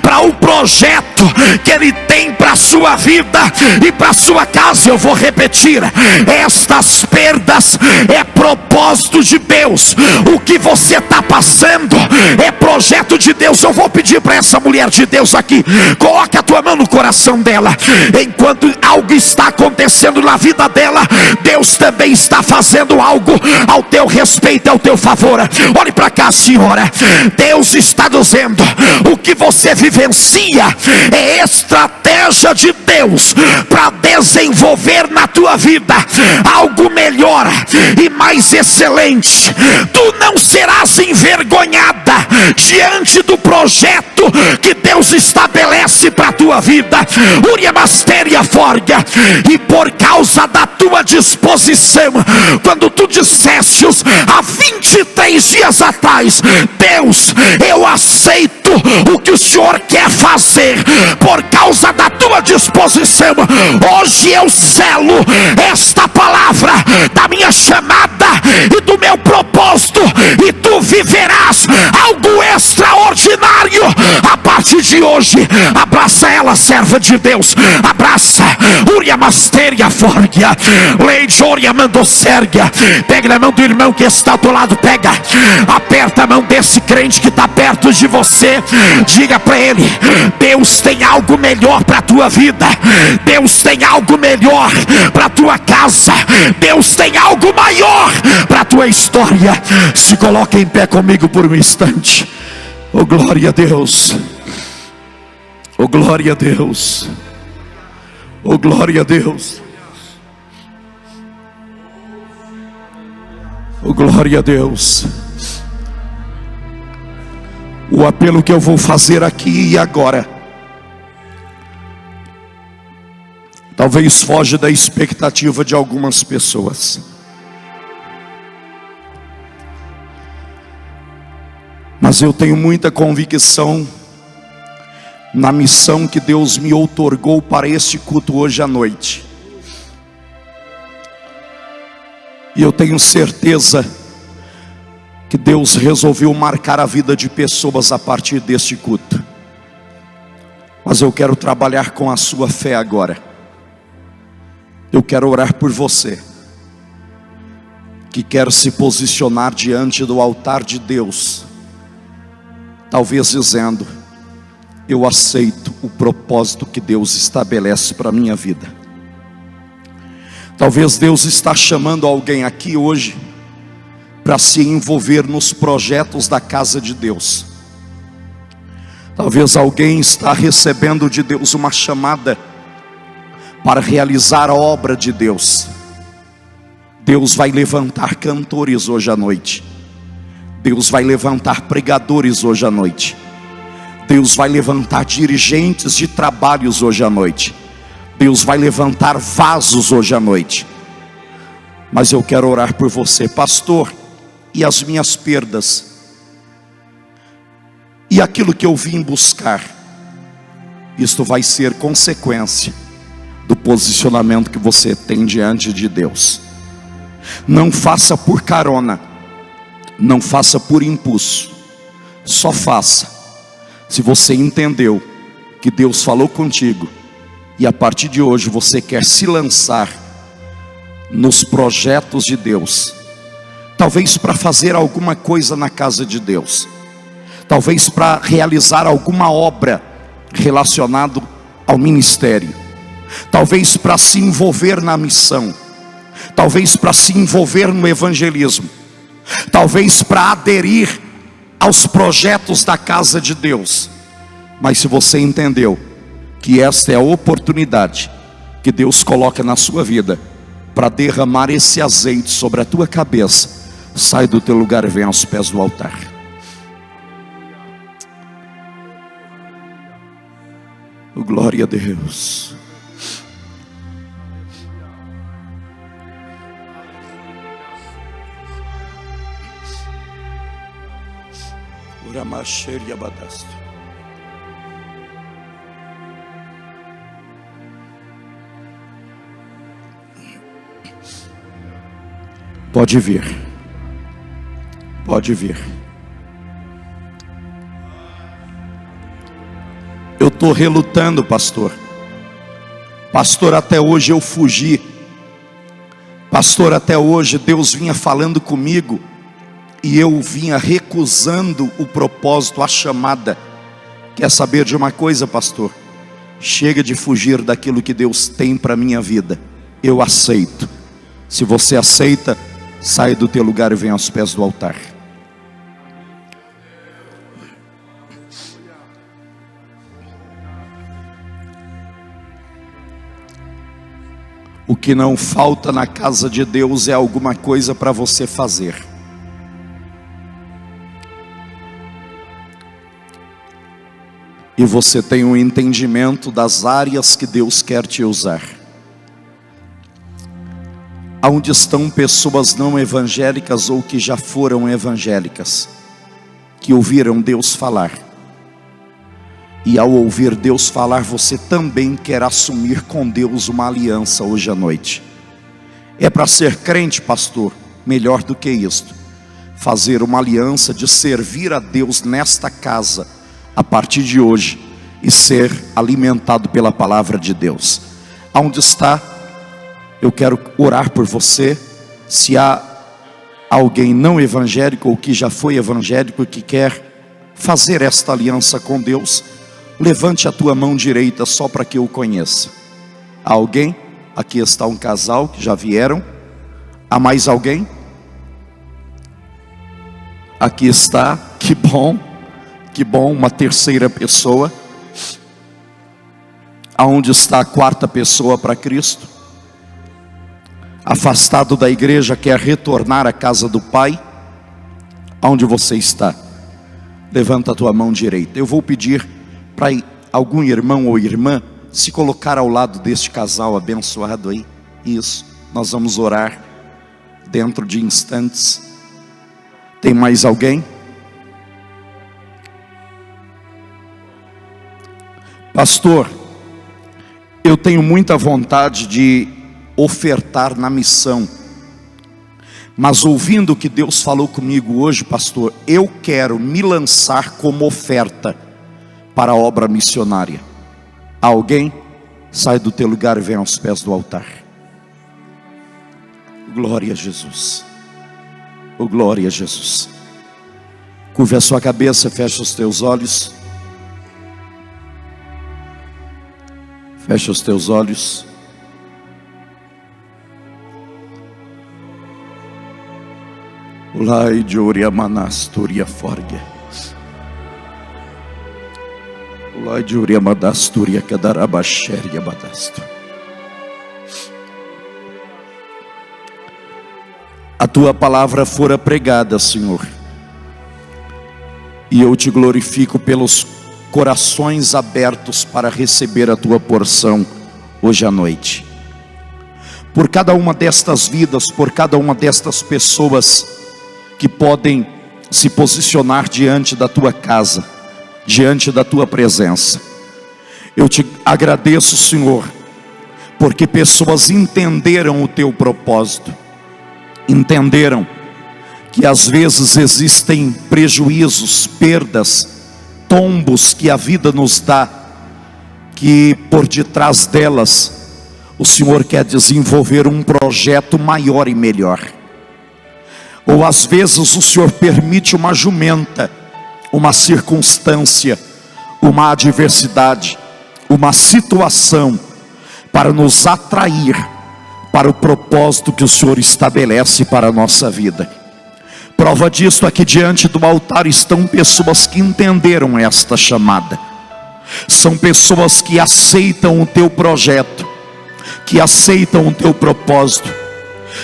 para o projeto que Ele tem para a sua vida e para a sua casa. Eu vou repetir: estas perdas é propósito de Deus. O que você está passando é projeto de Deus. Eu vou pedir para essa mulher de Deus aqui, coloque a tua mão no coração dela. Enquanto algo está acontecendo na vida dela, Deus também está fazendo algo ao teu respeito e ao teu favor. Olhe para cá, senhora. Deus está dizendo: o que você vivencia é estratégia de Deus para desenvolver na tua vida algo melhor e mais excelente. Tu não serás envergonhada diante do projeto que Deus estabelece para a tua vida. E por causa da tua disposição, quando tu disseste há 23 dias atrás: Deus, eu aceito o que o Senhor quer fazer, por causa da tua disposição, hoje eu selo esta palavra da minha chamada e do meu propósito, e tu viverás algo extraordinário a partir de hoje. Abraça ela, serva de Deus, abraça. Uria Masteria Forgia, Leijoria Mandossergia. Pega na mão do irmão que está ao teu lado, pega, aperta a mão desse crente que está perto de você. Diga para ele: Deus tem algo melhor para a tua vida, Deus tem algo melhor para a tua casa, Deus tem algo maior para a tua história. Se coloque em pé comigo por um instante. Oh, glória a Deus. Oh, glória a Deus. Oh, glória a Deus. Oh, glória a Deus. O apelo que eu vou fazer aqui e agora talvez foge da expectativa de algumas pessoas, mas eu tenho muita convicção na missão que Deus me outorgou para este culto hoje à noite. E eu tenho certeza que Deus resolveu marcar a vida de pessoas a partir deste culto. Mas eu quero trabalhar com a sua fé agora. Eu quero orar por você que quer se posicionar diante do altar de Deus, talvez dizendo: eu aceito o propósito que Deus estabelece para a minha vida. Talvez Deus está chamando alguém aqui hoje para se envolver nos projetos da casa de Deus. Talvez alguém está recebendo de Deus uma chamada para realizar a obra de Deus. Deus vai levantar cantores hoje à noite. Deus vai levantar pregadores hoje à noite. Deus vai levantar dirigentes de trabalhos hoje à noite. Deus vai levantar vasos hoje à noite. Mas eu quero orar por você, pastor, e as minhas perdas, e aquilo que eu vim buscar, isto vai ser consequência do posicionamento que você tem diante de Deus. Não faça por carona, não faça por impulso, só faça se você entendeu que Deus falou contigo, e a partir de hoje você quer se lançar nos projetos de Deus, talvez para fazer alguma coisa na casa de Deus, talvez para realizar alguma obra relacionada ao ministério, talvez para se envolver na missão, talvez para se envolver no evangelismo, talvez para aderir aos projetos da casa de Deus. Mas se você entendeu que esta é a oportunidade que Deus coloca na sua vida para derramar esse azeite sobre a tua cabeça, sai do teu lugar e vem aos pés do altar. Oh, glória a Deus. Uramaxeria badasto. Pode vir, pode vir. Eu estou relutando, pastor. Pastor, até hoje eu fugi. Pastor, até hoje Deus vinha falando comigo e eu vinha recusando o propósito, a chamada. Quer saber de uma coisa, pastor? Chega de fugir daquilo que Deus tem para a minha vida. Eu aceito. Se você aceita, sai do teu lugar e vem aos pés do altar. O que não falta na casa de Deus é alguma coisa para você fazer. E você tem um entendimento das áreas que Deus quer te usar. Aonde estão pessoas não evangélicas ou que já foram evangélicas, que ouviram Deus falar, e ao ouvir Deus falar, você também quer assumir com Deus uma aliança hoje à noite. É para ser crente, pastor? Melhor do que isto, fazer uma aliança de servir a Deus nesta casa, a partir de hoje, e ser alimentado pela palavra de Deus. Aonde está? Eu quero orar por você. Se há alguém não evangélico ou que já foi evangélico que quer fazer esta aliança com Deus, levante a tua mão direita só para que eu conheça. Há alguém? Aqui está um casal que já vieram. Há mais alguém? Aqui está, que bom, uma terceira pessoa. Aonde está a quarta pessoa para Cristo? Afastado da igreja, quer retornar à casa do Pai? Aonde você está? Levanta a tua mão direita. Eu vou pedir para algum irmão ou irmã se colocar ao lado deste casal abençoado aí. Isso, nós vamos orar dentro de instantes. Tem mais alguém? Pastor, eu tenho muita vontade de ofertar na missão, mas ouvindo o que Deus falou comigo hoje, pastor, eu quero me lançar como oferta para a obra missionária. Alguém? Sai do teu lugar e vem aos pés do altar. Glória a Jesus. Oh, glória a Jesus. Curve a sua cabeça, feche os teus olhos. Feche os teus olhos. Ulai de Uriamanasturia Forgue. Ulai de Uriamadasturia Kadarabaxéria Badasto. A tua palavra fora pregada, Senhor, e eu te glorifico pelos corações abertos para receber a tua porção hoje à noite. Por cada uma destas vidas, por cada uma destas pessoas que podem se posicionar diante da tua casa, diante da tua presença. Eu te agradeço, Senhor, porque pessoas entenderam o teu propósito, entenderam que às vezes existem prejuízos, perdas, tombos que a vida nos dá, que por detrás delas o Senhor quer desenvolver um projeto maior e melhor. Ou às vezes o Senhor permite uma jumenta, uma circunstância, uma adversidade, uma situação para nos atrair para o propósito que o Senhor estabelece para a nossa vida. Prova disso, aqui diante do altar estão pessoas que entenderam esta chamada. São pessoas que aceitam o teu projeto, que aceitam o teu propósito.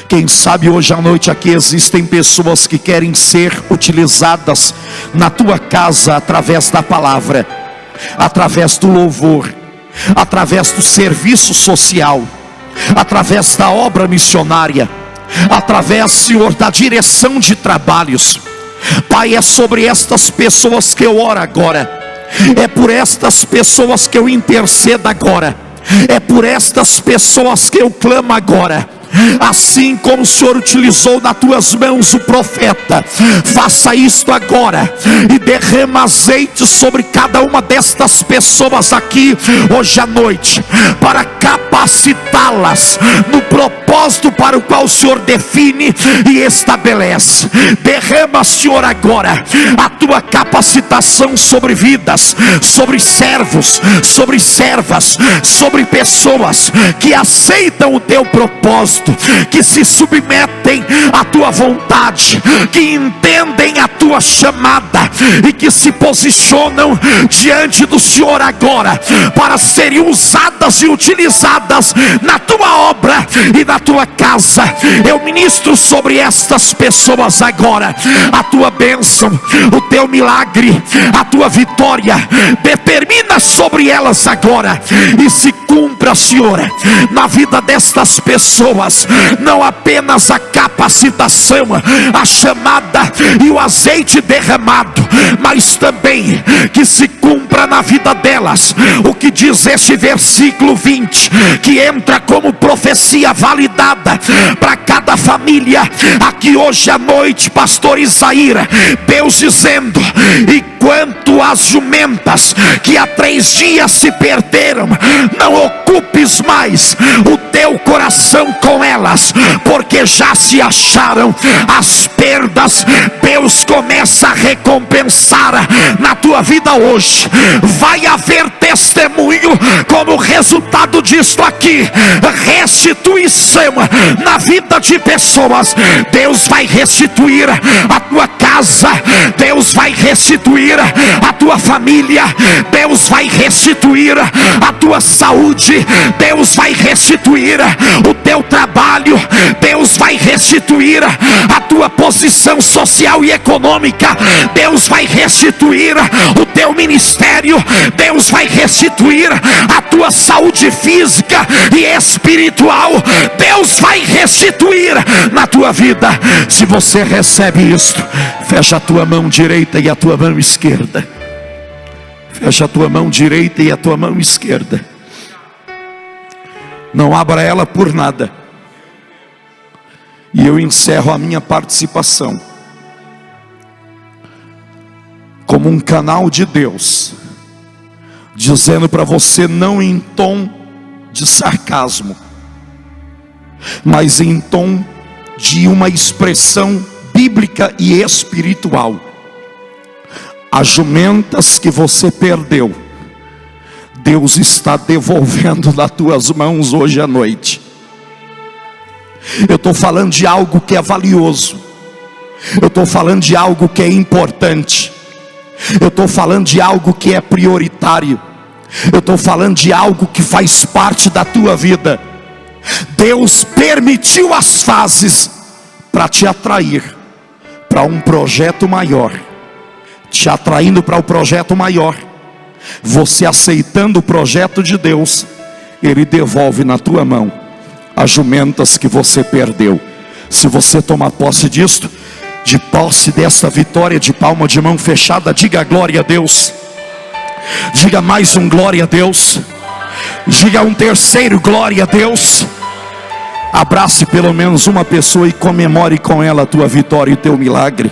Quem sabe hoje à noite aqui existem pessoas que querem ser utilizadas na tua casa através da palavra, através do louvor, através do serviço social, através da obra missionária, através, Senhor, da direção de trabalhos. Pai, é sobre estas pessoas que eu oro agora, é por estas pessoas que eu intercedo agora, é por estas pessoas que eu clamo agora. Assim como o Senhor utilizou nas tuas mãos o profeta, faça isto agora e derrama azeite sobre cada uma destas pessoas aqui hoje à noite, para capacitá-las no propósito para o qual o Senhor define e estabelece. Derrama, Senhor, agora a tua capacitação sobre vidas, sobre servos, sobre servas, sobre pessoas que aceitam o teu propósito, que se submetem à tua vontade, que entendem a tua chamada e que se posicionam diante do Senhor agora para serem usadas e utilizadas na tua obra e na tua casa. Eu ministro sobre estas pessoas agora a tua bênção, o teu milagre, a tua vitória. Determina sobre elas agora e se cumpra, Senhor, na vida destas pessoas, não apenas a capacitação, a chamada e o azeite derramado, mas também que se cumpra na vida delas o que diz este versículo 20, que entra como profecia validada para cada família aqui hoje à noite, pastor Isaíra. Deus dizendo: e quanto às jumentas que há 3 dias se perderam, não ocupes mais o teu coração com elas, porque já se acharam as perdas. Deus começa a recompensar na tua vida hoje. Vai haver testemunho como resultado disto aqui, restituição na vida de pessoas. Deus vai restituir a tua casa, Deus vai restituir a tua família, Deus vai restituir a tua saúde, Deus vai restituir o teu trabalho, Deus vai restituir a tua posição social e econômica, Deus vai restituir o teu ministério, Deus vai restituir a tua saúde física e espiritual. Deus vai restituir na tua vida. Se você recebe isto, fecha a tua mão direita e a tua mão esquerda. Fecha a tua mão direita e a tua mão esquerda. Não abra ela por nada. E eu encerro a minha participação como um canal de Deus, dizendo para você, não em tom de sarcasmo, mas em tom de uma expressão bíblica e espiritual. As jumentas que você perdeu, Deus está devolvendo nas tuas mãos hoje à noite. Eu estou falando de algo que é valioso, eu estou falando de algo que é importante, eu estou falando de algo que é prioritário, eu estou falando de algo que faz parte da tua vida. Deus permitiu as fases para te atrair para um projeto maior, te atraindo para o projeto maior. Você aceitando o projeto de Deus, Ele devolve na tua mão as jumentas que você perdeu. Se você tomar posse disto, de posse desta vitória, de palma de mão fechada, diga glória a Deus. Diga mais um glória a Deus. Diga um terceiro glória a Deus. Abrace pelo menos uma pessoa e comemore com ela a tua vitória e o teu milagre.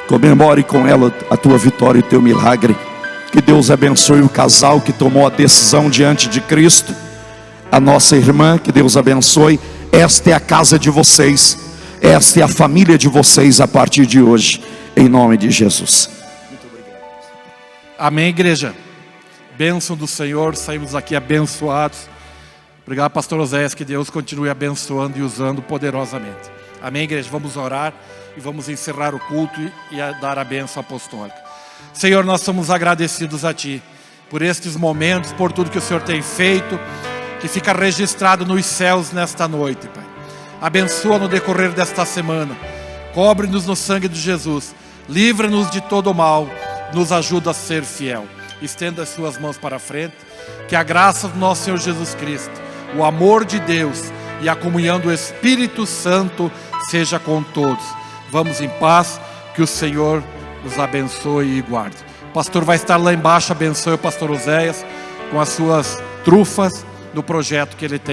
Comemore com ela a tua vitória e o teu milagre. Que Deus abençoe o casal que tomou a decisão diante de Cristo. A nossa irmã, que Deus abençoe. Esta é a casa de vocês. Esta é a família de vocês a partir de hoje. Em nome de Jesus. Amém, igreja. Bênção do Senhor, saímos aqui abençoados. Obrigado, pastor Oséias, que Deus continue abençoando e usando poderosamente. Amém, igreja? Vamos orar e vamos encerrar o culto e dar a bênção apostólica. Senhor, nós somos agradecidos a Ti por estes momentos, por tudo que o Senhor tem feito, que fica registrado nos céus nesta noite, Pai. Abençoa no decorrer desta semana, cobre-nos no sangue de Jesus, livra-nos de todo o mal, nos ajuda a ser fiel. Estenda as suas mãos para frente, que a graça do nosso Senhor Jesus Cristo, o amor de Deus e a comunhão do Espírito Santo seja com todos. Vamos em paz, que o Senhor os abençoe e guarde. O pastor vai estar lá embaixo, abençoe o pastor Oséias com as suas trufas do projeto que ele tem.